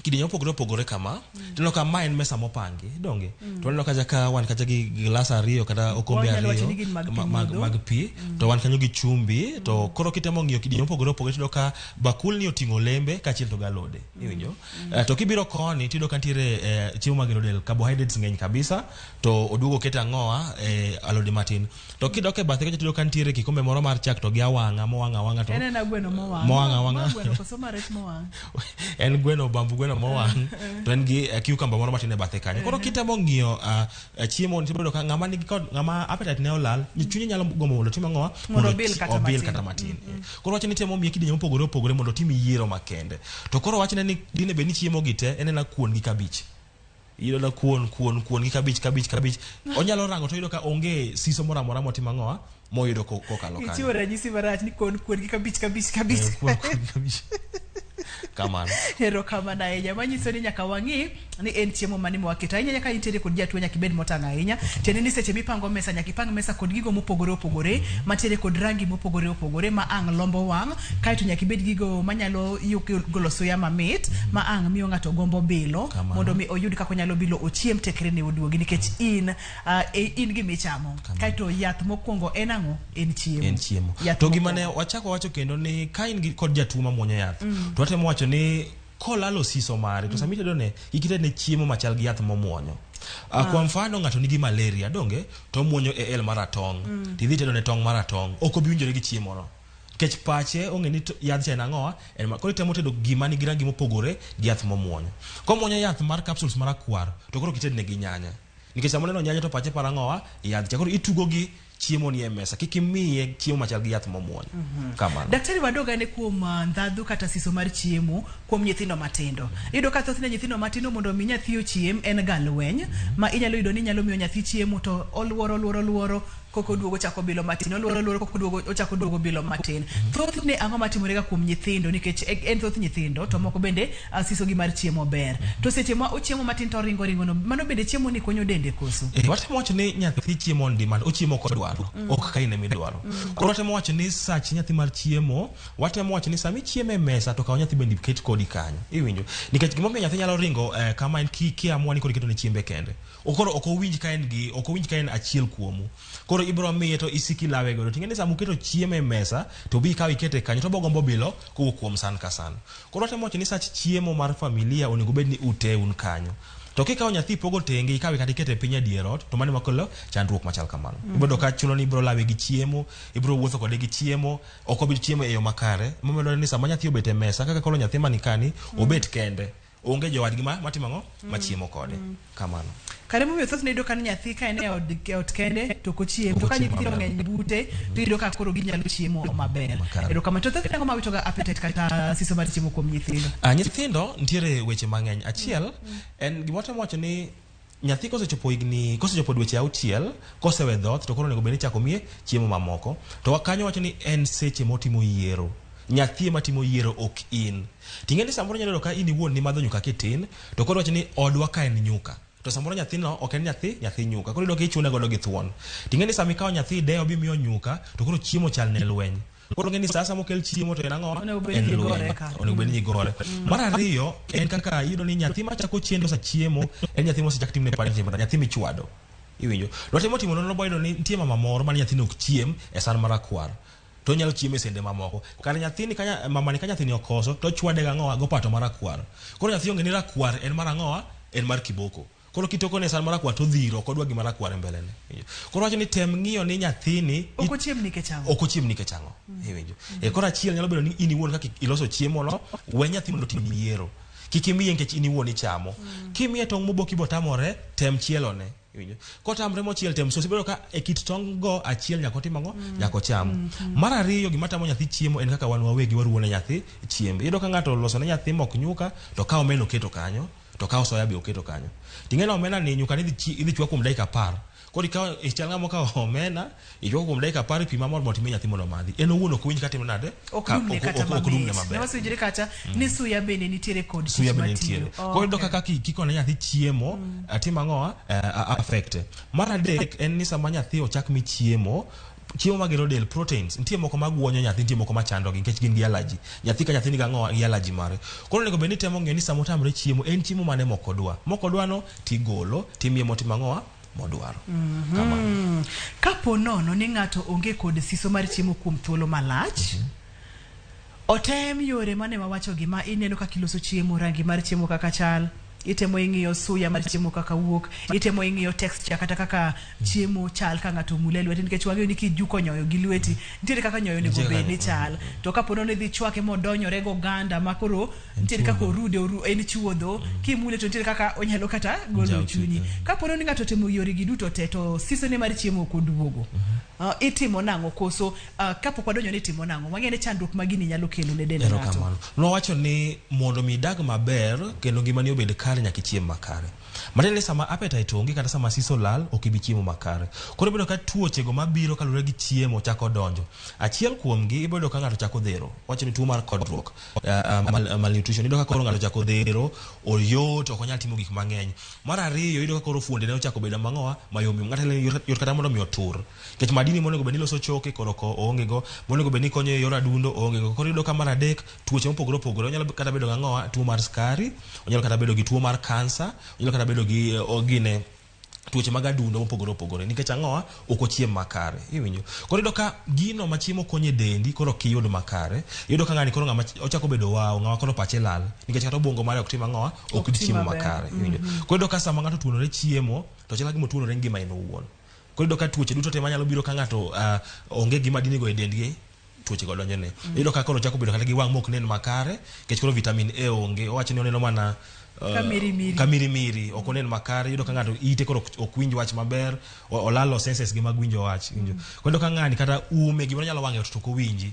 kidienje opogore kama, tino ka ma en mesa mopangi, donge? To neno kaja ka wan kaja gi glass ariyo kata okombe ariyo mag pi, to wan kanyo gi chumbi, to koro kitemo ng'iyo kidienje opogore tino ka bakul ni oting'o lembe kaachiel to galode. Iwinjo? To kibiro koni tido ka ntiere chiemo magero del, carbohydrates ng'eny kabisa, to oduogo keta ng'oa alode matin. To kidoke bathe kaja tido ka ntiere kikombe moro mar chak to gi awang'a mowang'a to. En gweno mowang'a. Gweno koso marech mowang'. En gweno bambu gweno mowang', to en gi cucumber moro matin e bathe kanyo. Koro kitemo ng'iyo chiemo ntibedo ka ng'ama nigi kod ng'ama appetite ne olal, chunye nyalo gombo mondo tim ang'owa mondo obil kata matin. Koro wachni temo miye kidienje opogore mondo tim yiero makende. To koro wachne ni dine be ni chiemo gite en na kuon gi kabich. Iyudo na kuon gi kabich. Onyalo rango to iyudo ka onge siso moro amora motimo ang'owa moyudo kokalo kanyo. Ichiwo ranyisi marach ni kuon gi kabich. Kuon gi kabich. Kamano. Hero kamano ahinya. Manyiso ni nyaka wang'i ni en chiemo mane mwaketa ahinya nyaka intiere kod jatuo nyaka ibed motang' ahinya. Tiende ni seche mipango mesa nyaka ipang mesa kod gigo mopogore mantiere kod rangi mopogore ma ang' lombo wang', kaeto nyaka ibed gigo manyalo golo suya mamit ma ang' miyo ng'ato gombo bilo mondo mi oyud kaka onyalo bilo ochiem tekre ne oduogi, nikech in gimichamo. Kaeto yath mokwongo en ang'o? En chiemo. To gima ne wachako wacho kendo ni ka in kod jatuo ma muonyo yath, to watemo wacho ni kolalo siso mare to sami tedo ne ikite ne chiemo machal gi yath momuonyo. Kwa mfano ng'ato nigi malaria donge to muonyo el maratong', tidhi tedo ne tong' maratong', ok obi winjore gi chiemo no. Kech pache onge ni yath cha nang'oa, koro temo tedo gima nigi rangi mopogore gi yath momuonyo. Komuonyo yath mar capsules marakwar to koro kitedne gi nyanya. Nikech samone no nyanya to pache parang'oa yath cha koro itugo gi chiemo ni e mesa, kikimiye chiemo machal gi yath momuonyo. Kamano. Daktari wadoga ne kuom ndhadhu kata siso mar chiemo kuom nyithindo matindo. Iyudo ka thothne nyithindo matindo mondo mi nyathi ochiem en ga lweny ma inyalo yudo ni nyalo miyo nyathi chiemo to oluoro koko duogo chako bilo matin, oluoro koko duogo ochako duogo bilo matin. Thothne ang'o matimore ga kuom nyithindo, nikech en thoth nyithindo to moko bende siso gi mar chiemo ber. To seche ma ochiemo matin to ringo no, mano bende chiemo ni konyo dende koso. Watemo wacho ni nyathi chiemo on demand, ochiemo kodwaro, ok ka ine midwaro. Koro watemo wacho ni sach nyathi mar chiemo, watemo wacho ni sami chiemo e mesa to kaw nyathi bende ket kodi kanyo. Iwinjo? Nikech gimomiyo nyathi nyalo ringo kama en kiamua ni kodi keto ne chiembe kende. Okoro ok owinj ka en achiel kuomu. Koro ibro miye to isiki lawe godo. Tingeni sama uketo chiemo e mesa to bi kaw ikete kanyo to bogombo bilo kowuok kuom san ka san. Koro watemo wacho ni sach chiemo mar familia onego bed ni ute un kanyo. To kikaw nyathi pogo tenge ikawe kata ikete piny e dier ot to mane makolo chandruok machal kamano. Ibodo ka chuno ni ibro lawe gi chiemo, ibro wuotho kode gi chiemo, ok obi chiemo e yo makare. Momedo ni sama nyathi obet e mesa kaka kolo nyathi manikani obet kende. Onge jowadgi matimo ang'o? Machiemo kode. Kamano. Kare momiyo thothne iyudo ka nyathi ka en e ot kende to kochiemo, to ka nyithindo ng'eny bute to iyudo ka koro ginyalo chiemo maber. Ero kama to thothne ang'o mawito ga appetite kata siso mar chiemo kuom nyithindo? Nyithindo ntiere weche mang'eny. Achiel en gima watemo wacho ni nyathi kosechopo dweche 6 kosewe dhoth to koro onego bed ni chako miye chiemo mamoko. To kanyo wacho ni en seche motimo yiero. nyathi matimo yiero ok in. Tingeni samoro nyalo ka in iwuon ni madho nyuka kitin to koro wacho ni odwa ka en nyuka. To samoro nyathino ok en nyathi nyuka. Koro dok ichune godo gi thuon. Tingeni sami kawo nyathi de obi miyo nyuka to koro chiemo chal ne lweny. Koro ngeni sasa mokel chiemo to en ang'o? En lweny. Onego bed ni gore. Mar ariyo en kaka yudo ni nyathi machako chiendo sa chiemo en nyathi mosechak timne party nyathi michwado. Iwinjo. Lwatemo timo nono boydo ni nitie mama moro ma nyathino ok chiem e san marakwar. To nyalo chiemo e sende mamoko. Kare nyathini kanya mama ni kanya nyathini okoso to chwade ga ng'owa go pato marakwar. Koro nyathi onge ni rakwar en mar ang'owa en mar kiboko. Koro kitoko ne san marakwar to dhiro kodwa gi marakwar mbele ne. Koro wacho ni tem ng'iyo ni nyathini ok ochiem nikech ang'o. Ok ochiem nikech ang'o. Iwinjo. Koro achiel nyalo bedo ni in iwuon kaka iloso chiemo no we nyathi mondo tim yiero. Kikimiye nikech in iwuon ichamo. Kimiye tong' moboki botamore tem chielo ne. Kotamre mochiel tem so sibedo ka e kit tong' go achiel nyako timango nyako cham. Mar ariyo gima tamo nyathi chiemo en kaka wan wawegi waruone nyathi chiembe. Iyudo ka ng'ato loso ne nyathi mok nyuka to kawo omena oketo kanyo to kawo soya be oketo kanyo. Ting'ena omena ni nyuka ni idhi chwa kuom dakika 10. Koro ikawo ichal ng'amo ka omena ichwa kuom dakika 10 pima mor mot mi nyathi mondo madhi. En owuon ok winj kata tim nade ok dumne maber. Ne wasujire kata ni suya bende nitiere kod suya bende nitiere. Koro iyudo kaka kikone nyathi chiemo atima ng'owa affect. Mar adek en ni sama nyathi ochak mi chiemo magero del proteins nitie moko magwonyo nyathi nitie moko machando gi nikech gin gi allergy. Nyathi ka nyathi ni gang'owa gi allergy mare. Koro nego bende temo ng'e ni sama otamre chiemo en chiemo mane mokodwa no tigolo timiye motimo ang'owa modwaro. Kapo nono ni ng'ato onge kod siso mar chiemo kuom thuolo malach, otem yore mane wawacho gima ineno kaka iloso chiemo, rangi mar chiemo kaka chal, itemo ing'iyo suya mar chiemo kaka wuok, itemo ing'iyo texture kata kaka chiemo chal ka ng'ato mule lweti nikech wang'eyo ni kijuko nyoyo gi lweti nitiere kaka nyoyo nego bed ni chal. To kapo nono idhi chwake modonyore go ganda makoro nitiere kaka orude en chuodho kimule to nitiere kaka onyalo kata golo chunyi. Kapo nono ng'ato temo yore gi duto te to siso ne mar chiemo koduogo. Itimo nang'o koso kapo kwadonyo ni timo nang'o wang'e ne chandruok magini nyalo kelo ne dend ng'ato. No wacho ni mondo mi dag maber kendo ngima ni obed kare nyaka chiemo makare. Matende sama appetite onge kata sama siso lal ok ibi chiemo makare. Koro bedo ka tuoche go mabiro kalure gi chiemo chako donjo. Achiel kuom gi ibedo ka ng'ato chako dhero. Wacho ni tuo mar kodruok, malnutrition. Ido ka koro ng'ato chako dhero, oyot ok onyal timo gik mang'eny. Mar ariyo ido ka koro fuonde ne ochako bedo mang'owa mayom. Ng'ato yot kata mondo mi otur. Nikech madini monego bed ni loso choke koro onge go, monego bed ni konyo e yor adundo onge go. Koro ido ka mar adek tuoche mopogore opogore onyalo kata bedo ng'owa tuo mar skari, onyalo kata bedo gi tuo mar kansa, onyalo kata bedo gi ogine tuoche mag adundo mopogore opogore nikech ang'owa ok ochiem makare. Iwinjo. Koro ido ka gino machiemo konye dendi koro kiyud makare. Ido ka ng'ani koro ng'ama ochako bedo ng'awa koro pache lal nikech kata obongo mare ok tim ang'owa ok chiemo makare. Iwinjo. Koro ido ka sama ng'ato tuonore chiemo to chalo gima tuonore ngima en owuon. Koro ido ka tuoche duto te manyalo biro ka ng'ato onge gima dini go e dendgi tuoche go donjone. Ido ka koro chako bedo kata gi wang' mok nen makare nikech koro vitamin A onge. Owacho ni oneno mana kamiri ok onen makare. Ido ka ng'ato ite koro ok winj wach maber, olalo senses gi mag winjo wach. Koro ido ka ng'ani kata ume gima nyalo wang'e to ok owinji.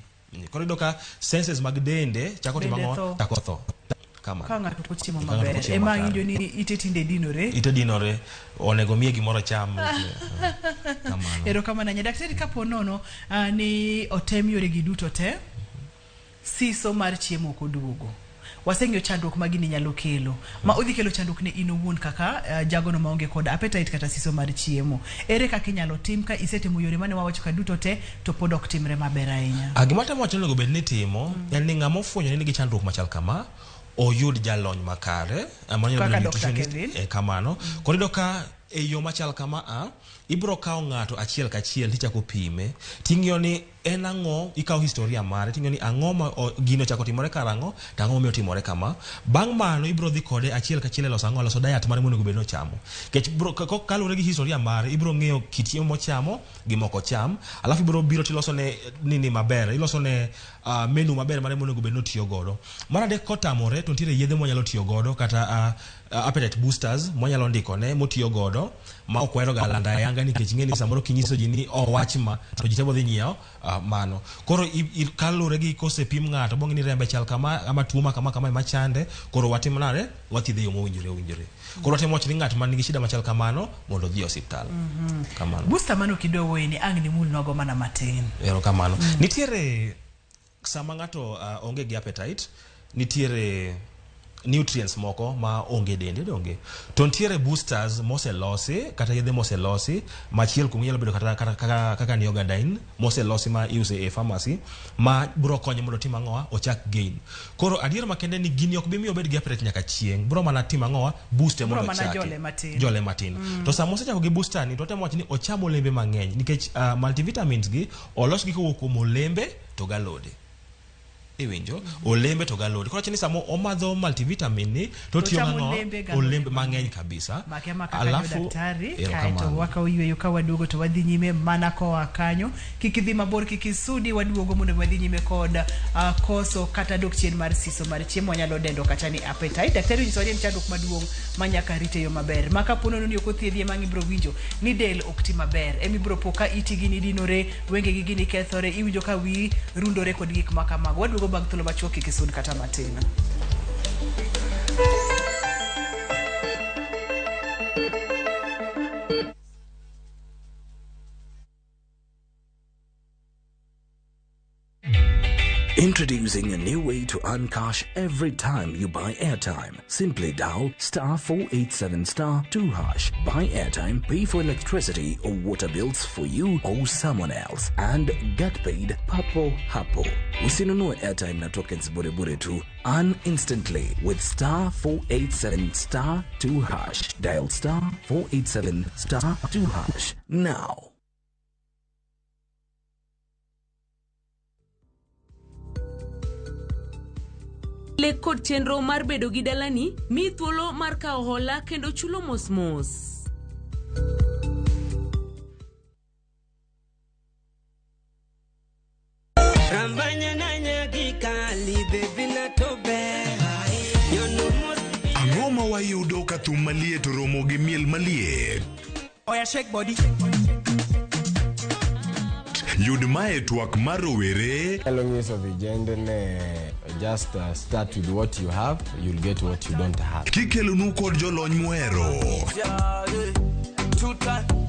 Koro ido ka senses mag dende chako timo ang'owa chako tho. Ka ng'ato ok ochiemo maber ema ng'injo ni ite tinde dinore onego miye gimoro cham. Erokamano daktari. Kapo nono ni otem yore gi duto te siso mar chiemo koduogo, waseng'eyo chandruok magini nyalo kelo ma odhi kelo chandruok ne in owuon kaka jagono maonge kod appetite kata siso mar chiemo. Ere kaka inyalo tim ka isetimo yore mane wawacho ka duto te to pod ok timre maber ahinya? Gima tamo wacho onego bed ni timo en ni ng'ama ofwenyo ni nigi chandruok machal kama oyud jalony makare amanyalo bedo nutritionist kamano. Koro ido ka e yo machal kama ibro kawo ng'ato achiel kachiel tichako pime ting'iyo ni en ang'o, ikawo historia mare ting'iyo ni ang'o ma gino chako timore karang'o to ang'o momiyo timore kama. Bang' mano ibro dhi kode achiel kachiel e loso diet mare monego bed ni ochamo. Nikech kalure gi historia mare ibro ng'eyo kit chiemo mochamo gi moko cham, alafu ibro biro tiloso ne nini maber, iloso ne menu maber mare monego bed ni otiyo godo. Mar adek kotamore to nitiere yedhe monyalo tiyo godo kata appetite boosters monyalo ndikone motiyo godo ma ok wero ga landa yanga nikech ng'eni samoro kinyiso ji ni wach ma to ji tebo dhi nyiewo mano. Koro kalure gi kosepim ng'ato bong' ni rembe chal kama ama tuo ma kama ema chande, koro watim nade wathiedhe yo mowinjore. Koro watimo wach ni ng'at man nigi shida machal kamano mondo odhi osiptal. Kamano. Booster mano kidogo ni ang' ni mul nogo mana matin. Erokamano. Nitiere sama ng'ato onge gi appetite, nitiere nutrients moko ma onge dende donge. To nitiere boosters moselosi kata yedhe moselosi machiel kuom nyalo bedo kaka Neogadine moselosi ma iuse e pharmacy ma bro konyo mondo tim ang'owa ochak gain. Koro adier makende ni gini ok bi miyo obed gi appetite nyaka chieng', bro mana tim ang'owa boost mondo ochaki jole matin. To sama osechako gi booster ni to temo wacho ni ocham olembe mang'eny nikech multivitamins gi olos gi kowuok kuom olembe to galode. Iwinjo olembe to galode. Koro chini samo omadho multivitamin ni to tiyo olembe mang'eny kabisa. Alafu daktari kaito waka uyweyo ka waduogo to wadhi nyime mana koa kanyo. Kikidhi mabor kikisudi waduogo mondo wadhi nyime kod koso kata dok chien mar siso mar chiemo nyalo dendo kata ni appetite. Daktari nyiso ni chandruok maduong' manyaka rite yo maber. Maka pono ni ok othiedhie mangi bro winjo ni del ok ti maber. Emi bro poka itigi ni dinore, wenge gi gini kethore, iwinjo ka wi rundore kod gik makamago. Waduogo bang' thuolo machuok kikisud kata matin. Introducing a new way to earn cash every time you buy airtime. Simply dial *487*2#. Buy airtime, pay for electricity or water bills for you or someone else, and get paid papo hapo. Usinunue airtime na tokens bure bure tu. Earn instantly with *487*2#. Dial *487*2# now. Le kod chenro mar bedo gi dalani mi thuolo mar kawo hola kendo chulo mos. Ang'o ma wayudo ka thum maliet romo gi miel maliet? Oya shake body. Yud mae twak mar rowere. Just start with what you have, you'll get what you don't have. Kikelonu kod jolony muhero.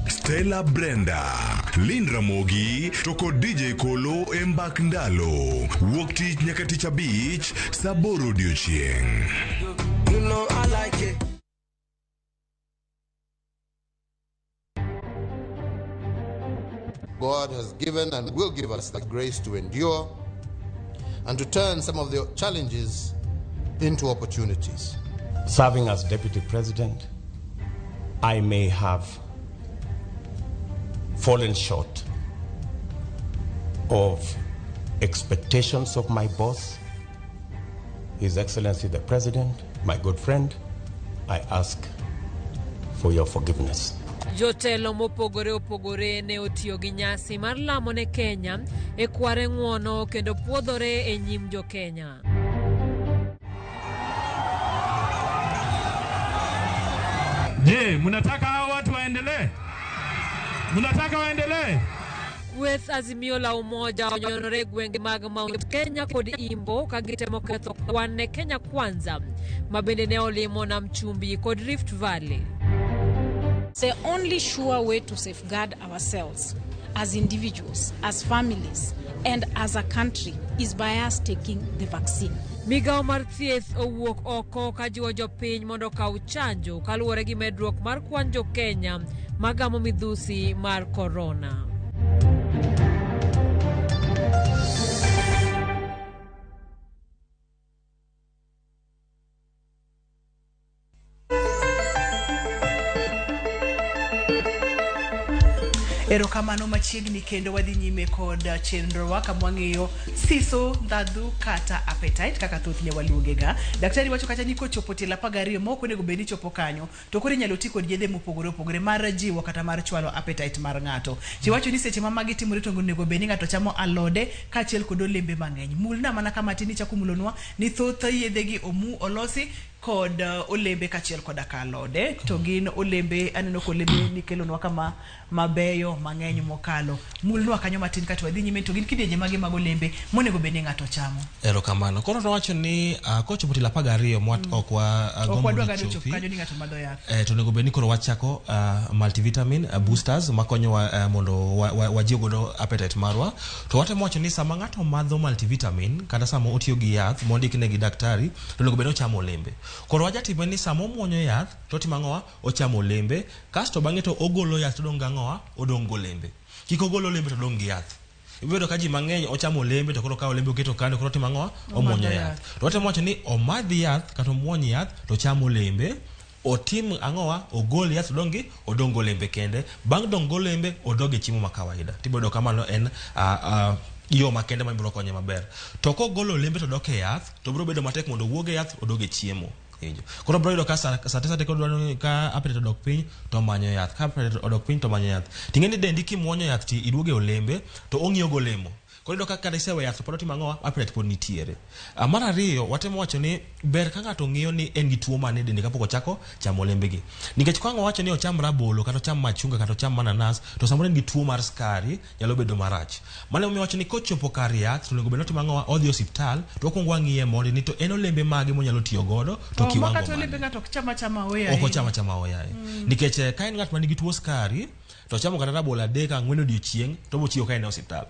Stella Brenda, Lynn Ramogi, to kod DJ Kolo e mbak ndalo. Wuok tich nyaka tich abich, saboro odiochieng'. You know I like it. God has given and will give us the grace to endure and to turn some of the challenges into opportunities. Serving as Deputy President, I may have fallen short of expectations of my boss, His Excellency the President, my good friend. I ask for your forgiveness. Jotelo mopogore opogore ne otiyo gi nyasi mar lamo ne Kenya e kware ng'uono kendo puodhore e nyim jo Kenya. Je, mnataka hao watu waendelee? Mnataka waendelee? With Azimio la Umoja onyorore gwenge mag Mount Kenya kod Imbo kagitemo ketho kwan ne Kenya Kwanza mabende ne olimo na Mchumbi kod Rift Valley. The only sure way to safeguard ourselves as individuals, as families, and as a country is by us taking the vaccine. Migao mar thieth owuok oko ka jiwo jopiny mondo kaw chanjo kaluwore gi medruok mar kwan jo Kenya magamo midhusi mar corona. Erokamano machiegni kendo wadhi nyime kod chenro wa kama wang'eyo siso, ndhadhu kata appetite kaka thoth ne waluonge ga. Daktari wacho kata ni kochopo tiel 12 moko onego bed ni chopo kanyo to koro inyalo ti kod yedhe mopogore opogore mar jiwo kata mar chwalo appetite mar ng'ato. Chi wacho ni seche ma magi timore to onego bed ni ng'ato chamo alode kaachiel kod olembe mang'eny. Mulna mana kama tin ichako mulonwa ni thoth yedhe gi omu olosi kod olembe kachiel kod alode to gin olembe aneno ko olembe nikelonwa kama mabeyo mang'eny mokalo mulnwa kanyo matin ka to wadhi nyime to gin kidienje mage mag olembe monego bed ni ng'ato chamo. Erokamano. Koro nowacho ni kochopo til 12 mwat ok wadwa gado chopo kanyo ni ng'ato madho yath. To nego bed ni koro wachako multivitamin boosters makonyowa mondo wajiw godo appetite marwa. To watemo wacho ni sama ng'ato madho multivitamin kata sama otiyo gi yath mondikne gi daktari to nego bed ni ochamo olembe. Koro wajatimo ni sama omuonyo yath to timo ang'owa ochamo olembe kasto bang'e to ogolo yath to dong' gang'owa odong' golembe. Kik ogolo olembe to dong' gi yath. Ibedo ka ji mang'eny ochamo olembe to koro ka olembe oketo kando koro timo ang'owa omuonyo yath. To watemo wacho ni omadh yath kata omuony yath to chamo olembe. Otim ang'owa ogol yath odong' golembe kende. Bang' dong' golembe odoge chiemo ma kawaida. Tibedo kamano en yo makende ma biro konye maber. To kogolo olembe to dok e yath to biro bedo matek mondo owuog e yath odoge chiemo. Koro biro yudo ka sate kodwaro ka appetite odok piny to manyo yath. Ka appetite odok piny to manyo yath. Ting'eni dendi kimuonyo yath ti iduoge olembe to ong'iyo golemo. Koro yudo ka kata isewe yath to pod otimo ang'owa appetite pod nitiere. Mar ariyo watemo wacho ni ber ka ng'ato ng'iyo ni en gi tuo mane dende kapok ochako chamo olembegi. Nikech ka ng'ato wacho ni ocham rabolo kata ocham machunga kata ocham mananas to samoro en gi tuo mar skari nyalo bedo marach. Mane omiyo wacho ni kochopo kar yath to onego bed ni otimo ang'owa odhi osiptal to okwongo ang'iye mondo ni to en olembe mage monyalo tiyo godo to kiwango mane. Kata olembe ng'ato ok chama oyaye. Ok ochama oyaye. Nikech ka en ng'at man gi tuo skari to chamo kata rabolo 3-4 odiochieng' to bochiwo ka en e osiptal.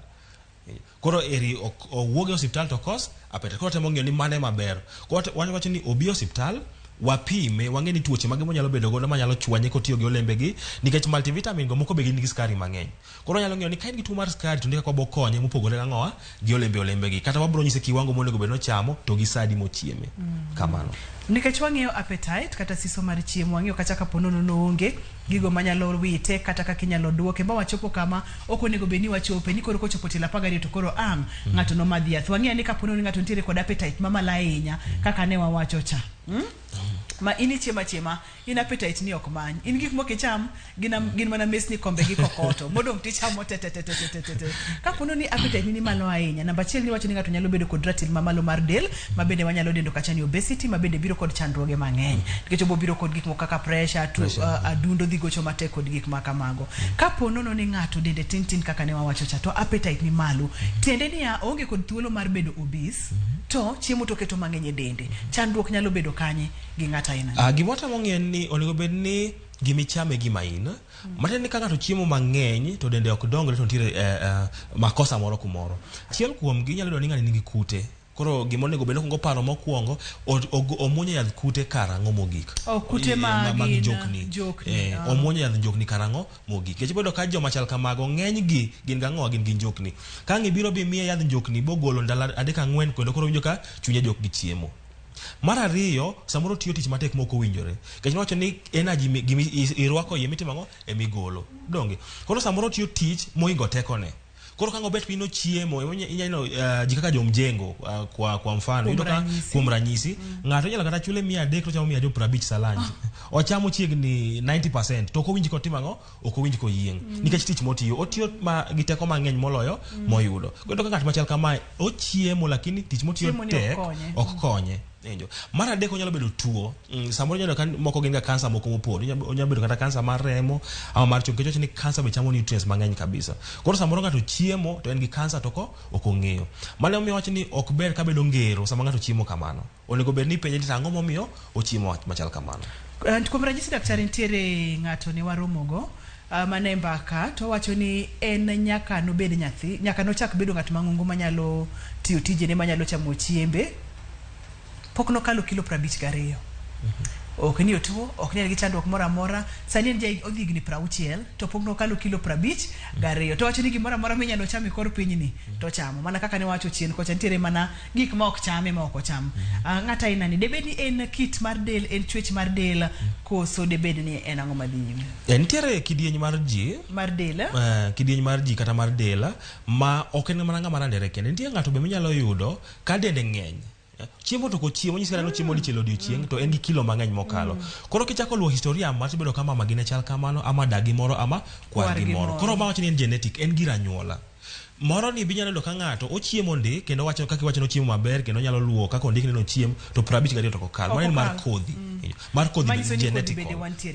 Koro eri owuoge osiptal to kos appetite. Koro temo ng'iyo ni mane maber. Koro wacho ni obi osiptal wapime wang'e ni tuoche mage monyalo bedo godo manyalo chwanye kotiyo gi olembegi nikech multivitamin go moko be gin gi skari mang'eny. Koro nyalo ng'iyo ni ka en gi tuo mar skari to ndika kwa bokonye mopogore gi ang'owa gi olembegi kata wabiro nyise kiwango monego bed nochamo to gi sadi mochieme. Kamano. Nikech wang'iyo appetite kata siso mar chiemo wang'iyo kata ka ponono noonge gigo manyalo wite kata kaka inyalo duoke ba wachopo kama ok onego bed ni wachope ni koro kochopo til 12 to koro ng'ato no madhi yath. Wang'iyo ni ka ponono ng'ato nitiere kod appetite mamalo ahinya kaka ne wawacho cha. Ma ini chiema in appetite ni ok many in gik moko icham gin mana mesni kombe gi kokoto modong tichamo ka pono ni appetite ni malo ahinya. Namba 1 ni wacho ni ng'ato nyalo bedo kod ratil mamalo mar del ma bende wanyalo dendo kacha ni obesity ma bende biro kod chandruoge mang'eny nikech obo biro kod gik moko kaka pressure adundo dhi gocho matek kod gik makamago. Ka pono ni ng'ato dende tin kaka ne wawacho cha to appetite ni malo tiende ni onge kod thuolo mar bedo obese to chiemo to keto mang'eny e dende chandruok nyalo bedo kanye gi ng'ato aina. Gimota mong'ien ni onego bed ni gimichame gi main. Matiende ni ka ng'ato chiemo mang'eny to dende ok dongre to nitiere makosa moro kumoro. Achiel kuom gi nyalo bedo ni ng'ani nigi kute. Koro gimonego bed ni paro mokwongo omuonyo yadh kute karang'o mogik. Kute mag jokni. Omuonyo yadh jokni karang'o mogik. Kech bedo ka joma chal kamago ng'eny gi gin gang'owa gin jokni. Ka ng'ibiro bi miye yadh jokni bogolo ndalo 3-4 kendo koro winjo ka chunye jok gi chiemo. Mar ariyo samoro tiyo tich matek moko winjore. Kech wacho ni energy irwako yie mitimo emigolo. Donge. Koro samoro tiyo tich moingo tekone. Koro kango bet pino chiemo inyalo jikaka jomjengo kwa mfano yudo ka kuom ranyisi ng'ato nyalo kata chule 300 to chamo 150 salanji ochamo chiegni 90% to ok owinji kotimo ang'o ok owinji koyieng nikech tich motiyo otiyo gi teko mang'eny moloyo moyudo. Yudo ka ng'at machal kamae ochiemo lakini tich motiyo tek ok konye. Mar adek onyalo bedo tuo. Samoro nyalo kan moko gin ga kansa moko mopod. Onyalo bedo kata kansa mar remo ama mar chong kecho ni kansa be chamo nutrients mang'eny kabisa. Koro samoro ng'ato chiemo to en gi kansa to ko ok ong'eyo. Mane omiyo wacho ni ok ber ka bedo ngero sama ng'ato chiemo kamano. Onego bed ni penje ni ang'o momiyo ochiemo machal kamano. Kuom ranyisi daktari nitiere ng'ato ne waromogo mane mbaka to wacho ni en nyaka no bed nyathi nyaka no chak bedo ng'at mang'ongo manyalo tiyo tijene manyalo chamo chiembe pok no kalo kilo 52. Ok ni otuo, ok ni gi chandruok moro amora. Sani en jai odhi gni 60 to pok no kalo kilo 52. To wacho ni gimoro amora minyalo chame kor piny ni to chamo. Mana kaka ne wacho chien kocha nitiere mana gik ma ok chame ma ok ocham. Ng'ata ina ni debed ni en kit mar del en chwech mar del koso debed ni en ang'o madhi. Nitiere kidieny mar ji mar del. Kidieny mar ji kata mar del ma ok en mana ng'ama randere kende. Nitie ng'ato be minyalo yudo ka dende ng'eny. Chiemo to ko chiemo nyisi no chiemo dichielo odiochieng to en gi kilo mang'eny mokalo. Koro kichako luo historia mar tibedo kama magine chal kamano ama dagi moro ama kwargi moro. Koro ma wacho ni en genetic en gi ranyuola. moro ni binyalo do ka ng'ato ochiemo ndi kendo wacho kaka wacho no chiemo maber kendo nyalo luwo kaka ondik ni no chiem to 52 to kokal mano mar kodhi genetic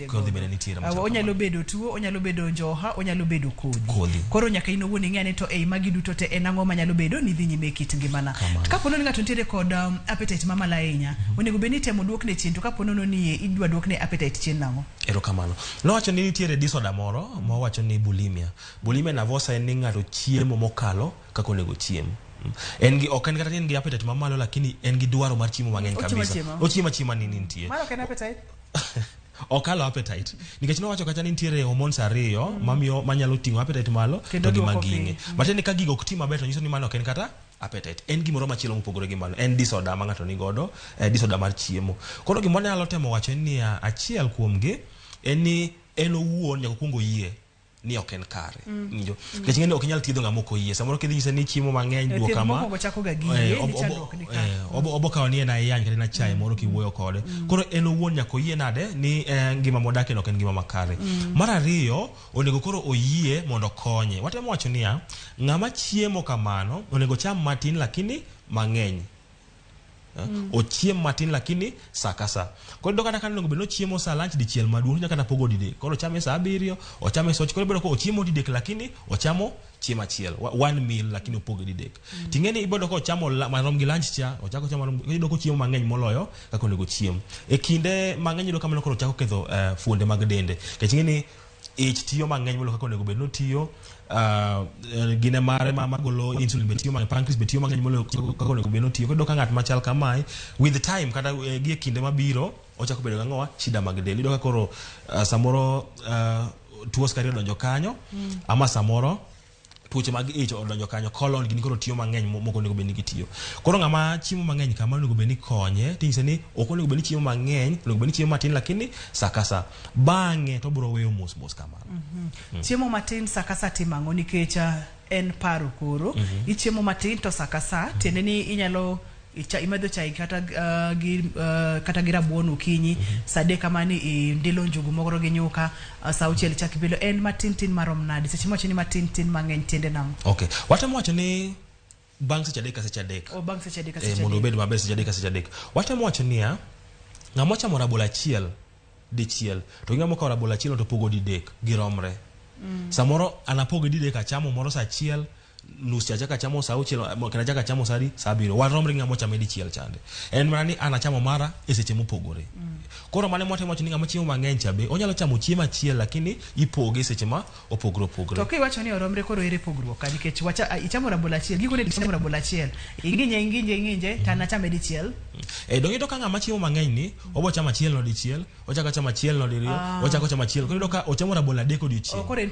kodhi bende nitiere onyalo bedo tuo onyalo bedo njoha onyalo bedo kodhi koro nyaka ino wuoni ng'ane to magi duto te en ang'o manyalo bedo ni dhi nyime kit ngimana ka pono ni ng'ato nitiere kod appetite mamalo ahinya onego bed ni temo duokne chien to ka pono ni idwa duokne appetite chien nang'o erokamano nowacho ni nitiere disorder moro mowacho ni bulimia nervosa en ni ng'ato chiemo mokalo kaka onego chiem en gi ok en kata en gi appetite mamalo lakini en gi dwaro mar chiemo mang'eny kabisa ochiema ni nitie mano ken appetite okalo appetite nikech nowacho kata ni nitiere hormones ariyo mamiyo manyalo ting'o appetite malo to gi mang'inge but ka gigo ok ti maber to nyiso ni mano ok en kata appetite en gimoro machielo mopogore gi mano en disorder ma ng'ato ni godo disorder mar chiemo koro gimoro nyalo temo wacho ni achiel kuomgi en ni en owuon nyaka kuongo yie ni ok en kare njo nikech ng'eni ok nyal thiedho ng'ama ok oyie samoro kidhi nyise ni chiemo mang'eny duok kama obokawo ni en ayany kata na chai moro kiwuoyo kode koro en owuon nyaka oyie nade ni ngima modakie ok en ngima makare mar ariyo onego koro oyie mondo konye watemo wacho niya ng'ama chiemo kamano onego cham matin lakini mang'eny ochiem matin lakini sakasa koro dokata kan onego beno chiemo sa lunch dichiel maduong' nyaka na pogo dide koro chame sa 7 ochame soch koro bedo ko ochiemo didek lakini ochamo chiemo achiel one meal lakini opogo didek tingeni ibodo ko chamo marom gi lunch cha ochako chamo ibodo ko chiemo mang'eny moloyo kaka onego chiem e kinde mang'eny do kamano koro chako ketho fuonde mag dende kechingeni ich tiyo mang'eny moloyo kaka onego beno tiyo gine mare magolo insulin betiyo mang'eny pancreas betiyo mang'eny moloyo kaka onego beno tiyo kendo ka ng'at machal kamae with time kata gi kinde mabiro ochako bedo gang'owa shida mag del ido ka koro samoro tuo skari odonjo kanyo ama samoro tuoche mag ich odonjo kanyo colon gini koro tiyo mang'eny moko onego bed ni gitiyo koro ng'ama chiemo mang'eny kama onego bed ni konye ting'ise ni ok onego bed ni chiemo mang'eny onego bed ni chiemo matin lakini sakasa bang'e to biro weyo mos kamano chiemo matin sakasa timang'o nikech en paro koro ichiemo matin to sakasa tiende ni inyalo imadho chai kata gi rabuon okinyi sade kama ni ndilo njugu mogoro gi nyuka sa auchiel chak bilo en matin tin marom nadi seche moche ni matin tin mang'eny tiende nang'o okay watemo wacho ni bang' seche adek bang' seche adek mondo obed maber seche adek watemo wacho niya ng'ama ochamo rabolo achiel dichiel to ng'ama okawo rabolo achiel to pogo didek giromre samoro anapogo didek achamo moro sa achiel nus cha chaka chamo sa auchiel kana chaka chamo sa 7 waromre ng'ama ochamo dichiel chande en mana ni anachamo mara e seche mopogore koro mane mwatemo wacho ni ng'ama chiemo mang'eny cha be onyalo chamo chiemo achiel lakini ipoge seche ma opogore to kiwacho ni oromre koro ere pogruok nikech wacha ichamo rabolo achiel giko ne ichamo rabolo achiel inginje tana chame dichiel donge to ka ng'ama chiemo mang'eny ni obo chamo achiel no dichiel ochaka chamo achiel no diriyo ochako chamo achiel koro ka ochamo rabolo adek odiochieng koro en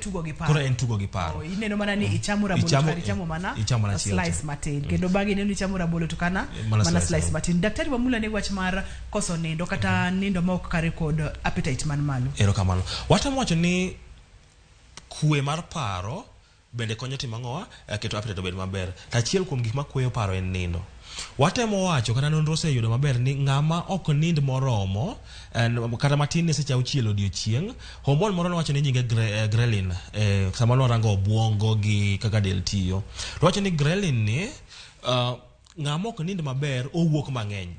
tugo gi paro ineno mana ni ichamo rabolo ichamo mana slice matin kendo bagi neno ichamo rabolo to kana mana slice matin daktari Wamula ne wach mar koso nindo kata nindo ma ok kare kod appetite man malo erokamano watamo wacho ni kwe mar paro bende konyo timo ang'owa keto appetite obed maber achiel kuom gik makweyo paro en nindo watemo wacho kata nonro oseyudo maber ni ng'ama ok nind moromo kata matin ne seche auchiel odiochieng hormone moro nowacho ni nyinge ghrelin sama norango obwongo gi kaka del tiyo to wacho ni ghrelin ni ng'ama ok nind maber owuok mang'eny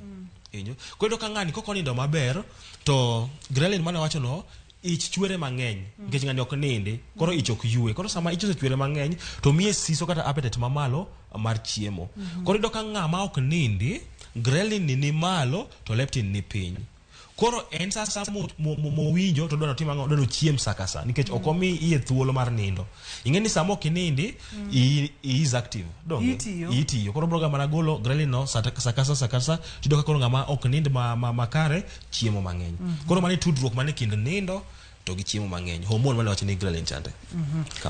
koro ka ng'ani kok onindo maber to ghrelin mane wacho no ich chwere mang'eny nikech ng'ani ok nindi koro ich ok yue koro sama ich osechwere mang'eny to miye siso kata appetite mamalo mar chiemo koro ido ka ng'ama ok nindi ghrelin ni malo to leptin ni piny koro en sasa mowinjo to dwaro timo dwaro chiem sakasa nikech ok omi iye thuolo mar nindo ing'eni sama ok nindi is active itiyo koro broga mana golo ghrelin no sakasa tido ka koro ng'ama ok nind makare chiemo mang'eny koro mane tudruok mane kind nindo to gi chiemo mang'eny hormone mane wacho ni ghrelin chande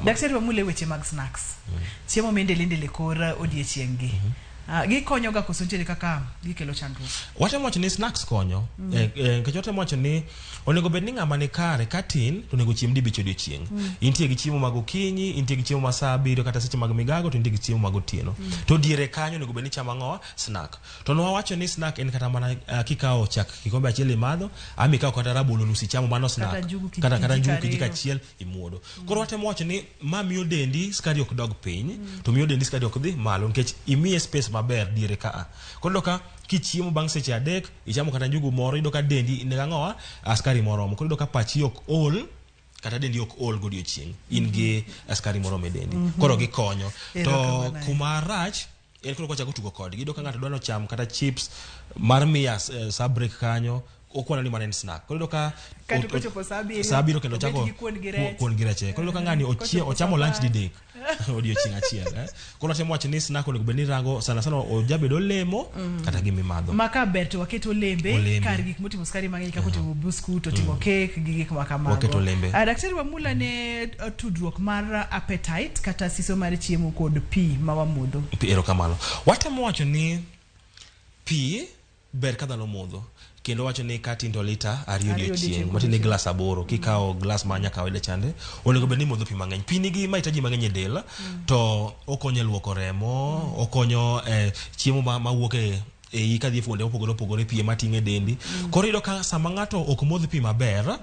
daktari Wamula weche mag snacks chiemo mende linde le kor odiechieng gi gikonyo ga koso ntiere kaka gikelo chandruok. Watemo wacho ni snacks konyo. Nikech watemo wacho ni onego bed ni ng'ama ni kare ka tin to onego chiem dibich odiochieng'. Intie gi chiemo mag okinyi, intie gi chiemo ma saa 7 kata seche mag migago, to intie gi chiemo mag otieno. To diere kanyo onego bed ni chamo ang'owa snack. To no wawacho ni snack en kata mana kikao chak kikombe achiel imadho, ami kao kata rabolo nusi chamo mano snack. Kata njugu kijiko achiel imuodo. Koro watemo wacho ni ma miyo dendi skari ok dog piny, to miyo dendi skari ok dhi malo nikech imiye space maber diere ka. Koro ka kichiemo bang' seche 3 ichamo kata njugu moro, ido ka dendi ne ang'owa askari moromo. Koro ido ka pachi ok ol kata dendi ok ol godiochieng'. In gi askari moromo e dendi. Koro gikonyo. To kuma rach en koro kochako tugo kodgi. Ido ka ng'ato dwano cham kata chips mar miya sa break kanyo, okwana ni mana en snack. Koro ka sabiro kendo chako kuon gi reche. Koro ka ng'ani ochamo lunch didek odiochieng' achiel. Koro temo wacho ni snack onego bed ni rango sana ojabedo olemo kata gimimadho. Maka ber to waketo olembe kar gik motimo skari mang'eny kaka oting'o biskut, oting'o cake gi gik ma kamago. Waketo olembe. Daktari Wamula, ne tudruok mar appetite kata siso mar chiemo kod pi ma wamodho. Erokamano. Watemo wacho ni pi ber ka dhano modho. Kendo wacho ni kati ndo lita 2 odiochieng', matini glass 8, kikao glass manya kawaida chande, onego bed ni modho pi mang'eny. Pi nigi mahitaji mang'eny e del, to okonyo luoko remo, okonyo chiemo ma wuok e kadhi fuonde opogore pi ema ting'e dendi. Koro iyudo ka sama ng'ato ok modho pi maber,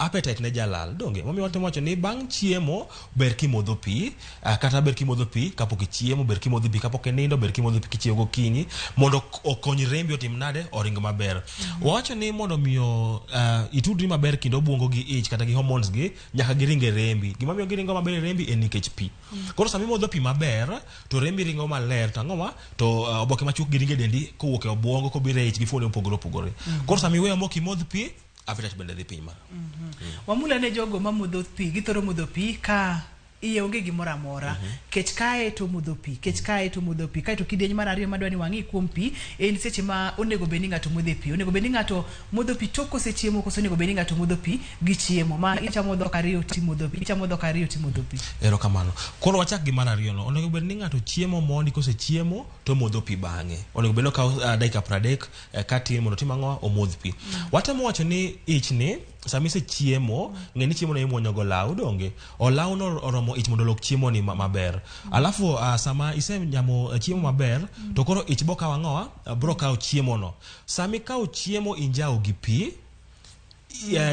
appetite ne jalal. Donge momi watemo wacho ni bang' chiemo ber kimodho pi, kata ber kimodho pi kapok ichiemo, ber kimodho pi kapok inindo, ber kimodho pi kichiewo gokinyi, mondo okony rembi otim nade oring maber. Wacho ni mondo miyo itudri maber kendo obwongo gi ich kata gi hormones gi nyaka giringe rembi. Gima miyo giringo maber e rembi en nikech pi. Koro sama imodho pi maber to rembi ringo maler, to ang'owa to oboke machuk giringe dendi kowuok e obwongo kobiro e ich gi fuonde opogore. Koro sama iweyo mok imodh pi, appetite bende dhi piny. Wamula, ne jogo ma modho pi, githoro modho pi ka iye onge gimoro amora. Kech kae to modho pi, kae to kidieny mar ariyo madwani wang'i kuom pi en seche ma onego bed ni ng'ato modho pi. Onego bed ni ng'ato modho pi tok kosechiemo, koso onego bed ni ng'ato modho pi gi chiemo. Ma ichamo dhok 2 timodho pi, ichamo dhok 2 timodho pi. Erokamano. Koro wachak gi mar ariyo no. Onego bed ni ng'ato chiemo mondi, kosechiemo to modho pi bang'e. Onego bed ni okawo dakika 30 katin mondo tim ang'owa omodh pi. Watemo wacho ni ich ni samise chiemo, ng'eni chiemo na imuonyo go law, donge olaw no oromo ich mondo lok chiemo ni maber. Alafu sama isenyamo chiemo maber, to koro ich bo kawo ang'owa, bro kawo chiemo no. Sami kawo chiemo injao gi pi,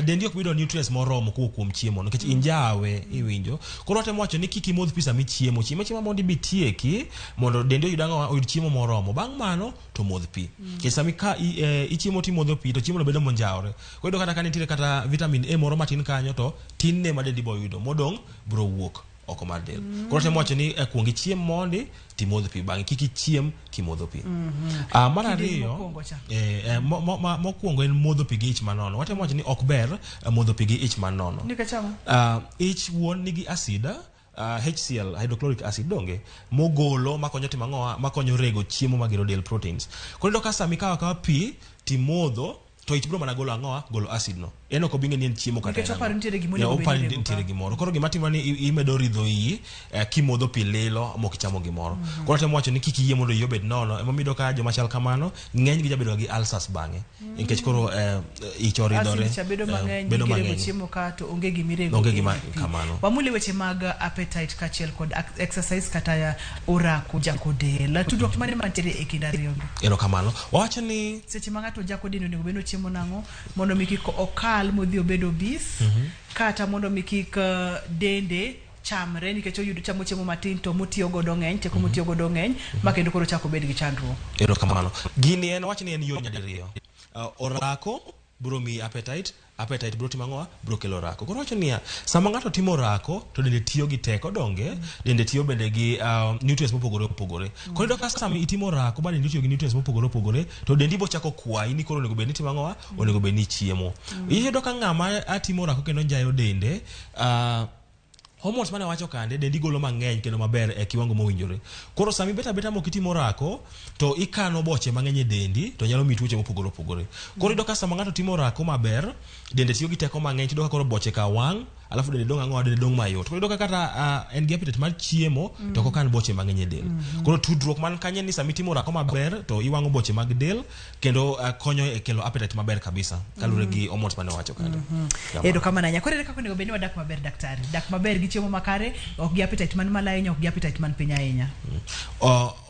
dendi ok bido nutrients moromo kuom chiemo nikech injawe iwinjo. Koro watemo wacho ni kik imodh pi sama ichiemo. Chiemo mondo ibitieki mondo dendi oyud chiemo moromo. Bang' mano to modh pi. Nikech sama ichiemo timodho pi to chiemo no bedo monjawre. Koro iyudo kata ka nitie kata vitamin A moro matin kanyo, to tin ne ma dendi bo yudo, modong' bro wuok oko mar del. Koro temo wacho ni kuongi chiem mondi timodho pi bang'e, kik ichiem kimodho pi. Mar ariyo mokwongo en modho pi gi ich manono. Watemo wacho ni ok ber modho pi gi ich manono. Ich wuon nigi acid, HCl, hydrochloric acid, donge mogolo makonyo timo ang'owa, makonyo rego chiemo magero del, proteins. Koro iyudo ka sama ikawo pi timodho, to ich bro mana golo ang'owa, golo acid no. Eno ko binge ni en chiemo kata. Nikech oparo nitiere gimoro. Koro gima timo ni imedo ridho iyi kimodho pi lilo mok ichamo gimoro. Koro temo wacho ni kik yie mondo iyi obed nono. Ema mido ka joma chal kamano ng'eny gi jabedo gi ulcers bang'e. Nikech koro ich oridhore. Acid bedo mang'eny chiemo ka to onge gimirego. Onge gima kamano. Wamule weche mag appetite kachiel kod exercise kata orako jako del. Tudruok mane mantiere e kind ariyogi. Erokamano. Wacho ni seche ma ng'ato jako del onego bed ni chiemo nang'o mondo mi kik okal modhi obedo bis, kata mondo mi kik dende chamre nikech oyudo chamo chiemo matin to motiyo godo ng'eny, teko motiyo godo ng'eny, ma kendo koro chako bed gi chandruok. Erokamano. Gini en wacho ni en yo nyadiriyo. Orako bro mi appetite bro timo ang'owa, bro kelo orako. Koro wacho niya, sama ng'ato timo orako to dende tiyo gi teko, donge dende tiyo bende gi nutrients mopogore. Koro iyudo ka sama itimo orako ba dende tiyo gi nutrients mopogore, to dendi bo chako kwayi ni koro onego bed ni timo ang'owa, onego bed ni chiemo. Iyudo ka ng'ama atimo orako kendo njayo dende, hormones mane wacho kande dendi golo mang'eny kendo maber e kiwango mowinjore. Koro sami beta mok itimo orako to ikano boche mang'eny e dendi, to nyalo mi tuoche mopogore. Koro iyudo ka sama ng'ato timo orako maber, dende tiyo gi teko mang'eny, iyudo ka koro boche ka wang', alafu dende dong ang'o dende dong mayot koro yudo kata en gi appetite mar chiemo to kokan boche mang'eny e del koro tudruok man kanyo ni sama itimo orako maber to iwang'o boche mag del kendo konyo e kelo appetite maber kabisa kalure gi hormones mane wacho kando edo kama nanya kore kaka onego bed ni wadak maber daktari dak maber gi chiemo makare ok gi appetite man malo ahinya ok gi appetite man piny ahinya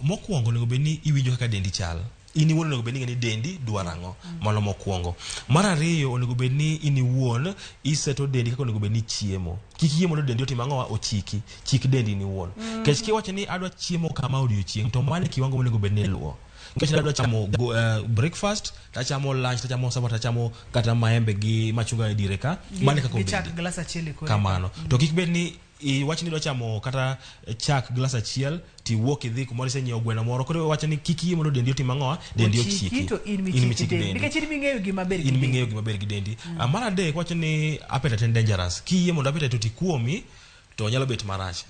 mokwongo onego bed ni iwinjo kaka dendi chal ini wuon onego bed ni ng'eni dendi dwaro ang'o mano mokwongo mar ariyo onego bed ni ini wuon iseto dendi kaka onego bed ni chiemo kik yie mondo dendi otim ang'o ochiki chik dendi ni wuon kech kiwacho ni adwa chiemo kama odiochieng' to mane kiwango monego bed ni luwo nikech adwa chamo breakfast tachamo lunch tachamo supper tachamo kata maembe gi machunga e dire ka mane kaka obedi chak glass achiel kamano to kik bed ni iwach ni dwa chamo kata chak glass achiel ti wuok idhi kumoro isenyiewo gweno moro koro wacho ni kik yie mondo dendi otim ang'o dendi ochiki to in michiki dendi nikech in ming'eyo gima ber gi dendi mar adek wacho ni appetite en dangerous kiyie mondo appetite oti kuomi to nyalo bet marach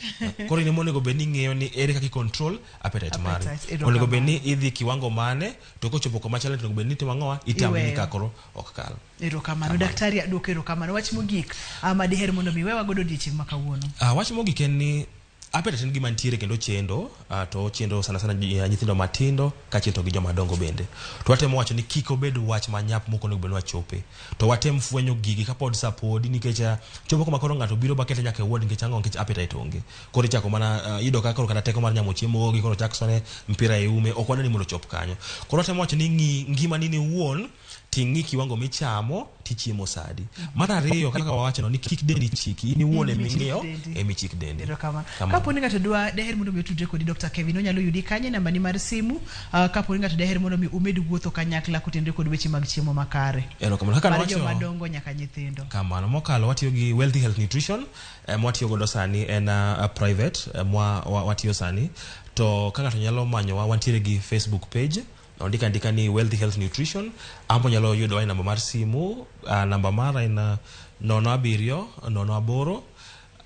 koro in monego bed ni ng'eyo ni ere kaka control appetite mari onego bed ni idhi kiwango mane to kochopo koma chalo onego bed ni timo ang'o itamni ka koro ok kal erokamano daktari aduoko erokamano wach mogik diher mondo mi wewa godo odiochieng' ma kawuono wach mogik en ni appetite en gima ntiere kendo chendo to chendo sana sana nyithindo matindo kaachiel to gi joma dongo bende to watemo wacho ni kik obed wach manyap moko onego bed ni wachope to watem fwenyo gigi kapod sapodi nikech chopo koma koro ng'ato biro bakete nyaka e ward nikech ang'o nikech appetite onge koro ichako mana yudo ka koro kata teko mar nyamo chiemo gi koro chak sone mpira e ume ok wanani mondo chop kanyo koro watemo wacho ni ngima nini wuon ting'i kiwango michamo tichiemo sadi mar ariyo kaka wawacho ni kik dendi chiki ini wuone ming'eyo emichik dendi kapo ni ng'ato daher mondo mi otudre kodi Dr. Kevin onyalo yudi kanye namba ni mar simu kapo ni ng'ato daher mondo mi umed wuotho kanyakla kotenore kod weche mag chiemo makare kaka joma dongo nyaka nyithindo kamano mokalo watiyo gi Wealthy Health Nutrition mwatiyo godo sani en private watiyo sani to kaka ng'ato nyalo manyowa wantiere gi Facebook page andika ni Wealthy Health Nutrition ambo nyalo yudo namba mar simu namba mara en 0708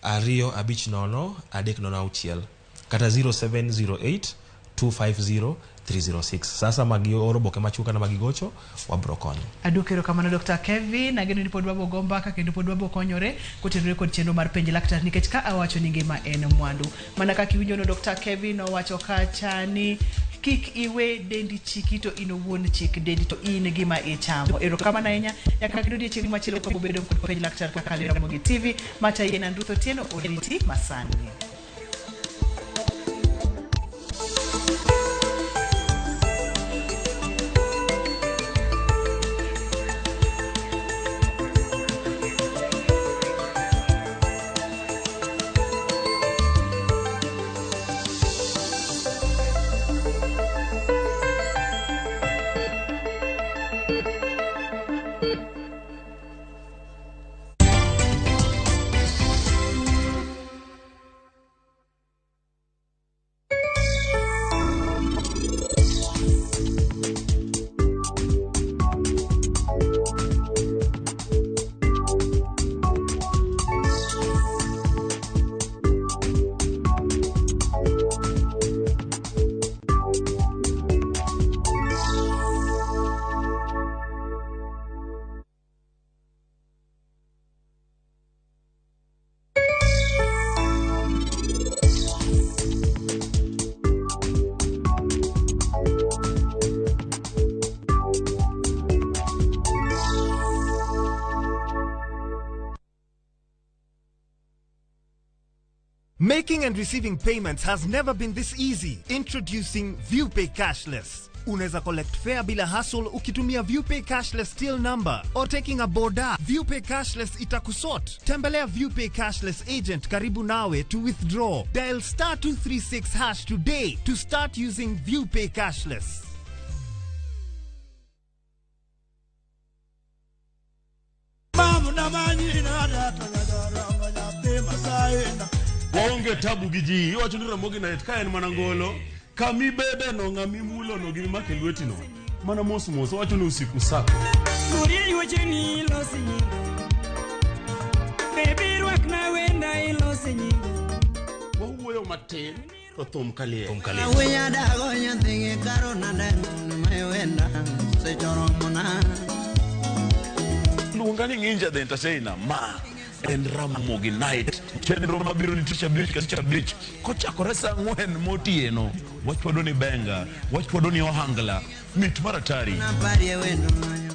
250 306 kata 0708 250 306 sasa magi oro boke machuka na magi gocho wabro konyo adukero kamano Dr. Kevin ageno ni pod wabo gomba ka kendo pod wabo konyore kotenore kod chenro mar penj laktar nikech ka awacho ni ngima en mwandu mana kaka iwinjo no Dr. Kevin owacho kacha ni kik iwe dendi chiki to ino wuon chik dendi to in gima ichamo erokamano ahinya nyaka kendo die chieng' machielo ko bedo kod penj laktar kaka Ramogi TV mata yena Ndutho Tieno oriti masani. Making and receiving payments has never been this easy. Introducing ViewPay Cashless. Unaweza collect fare bila hassle ukitumia ViewPay Cashless till number or taking a boda. ViewPay Cashless itakusort. Tembelea ViewPay Cashless agent karibu nawe to withdraw. Dial *236# today to start using ViewPay Cashless. Waonge tabu giji iwacho ni Ramogi Night ka en mana ngolo kami bede no ngami mulo no gini make lweti no mana mos wacho ni usiku sako Guri wacheni losinyi Baby rock na wenda ilosinyi Wawuoyo matin to thum kalie Awenya dago nyantingi karo na den mai wenda se choro mona Luongani Ng'inja the entertainer ma en Ramogi Night. Chenro mabiro ni Tich Abich ka Tich Abich. Kochakore saa 4 motieno. Wach wadoni benga, wach wadoni ohangla. Mit maratari. Na pari wendo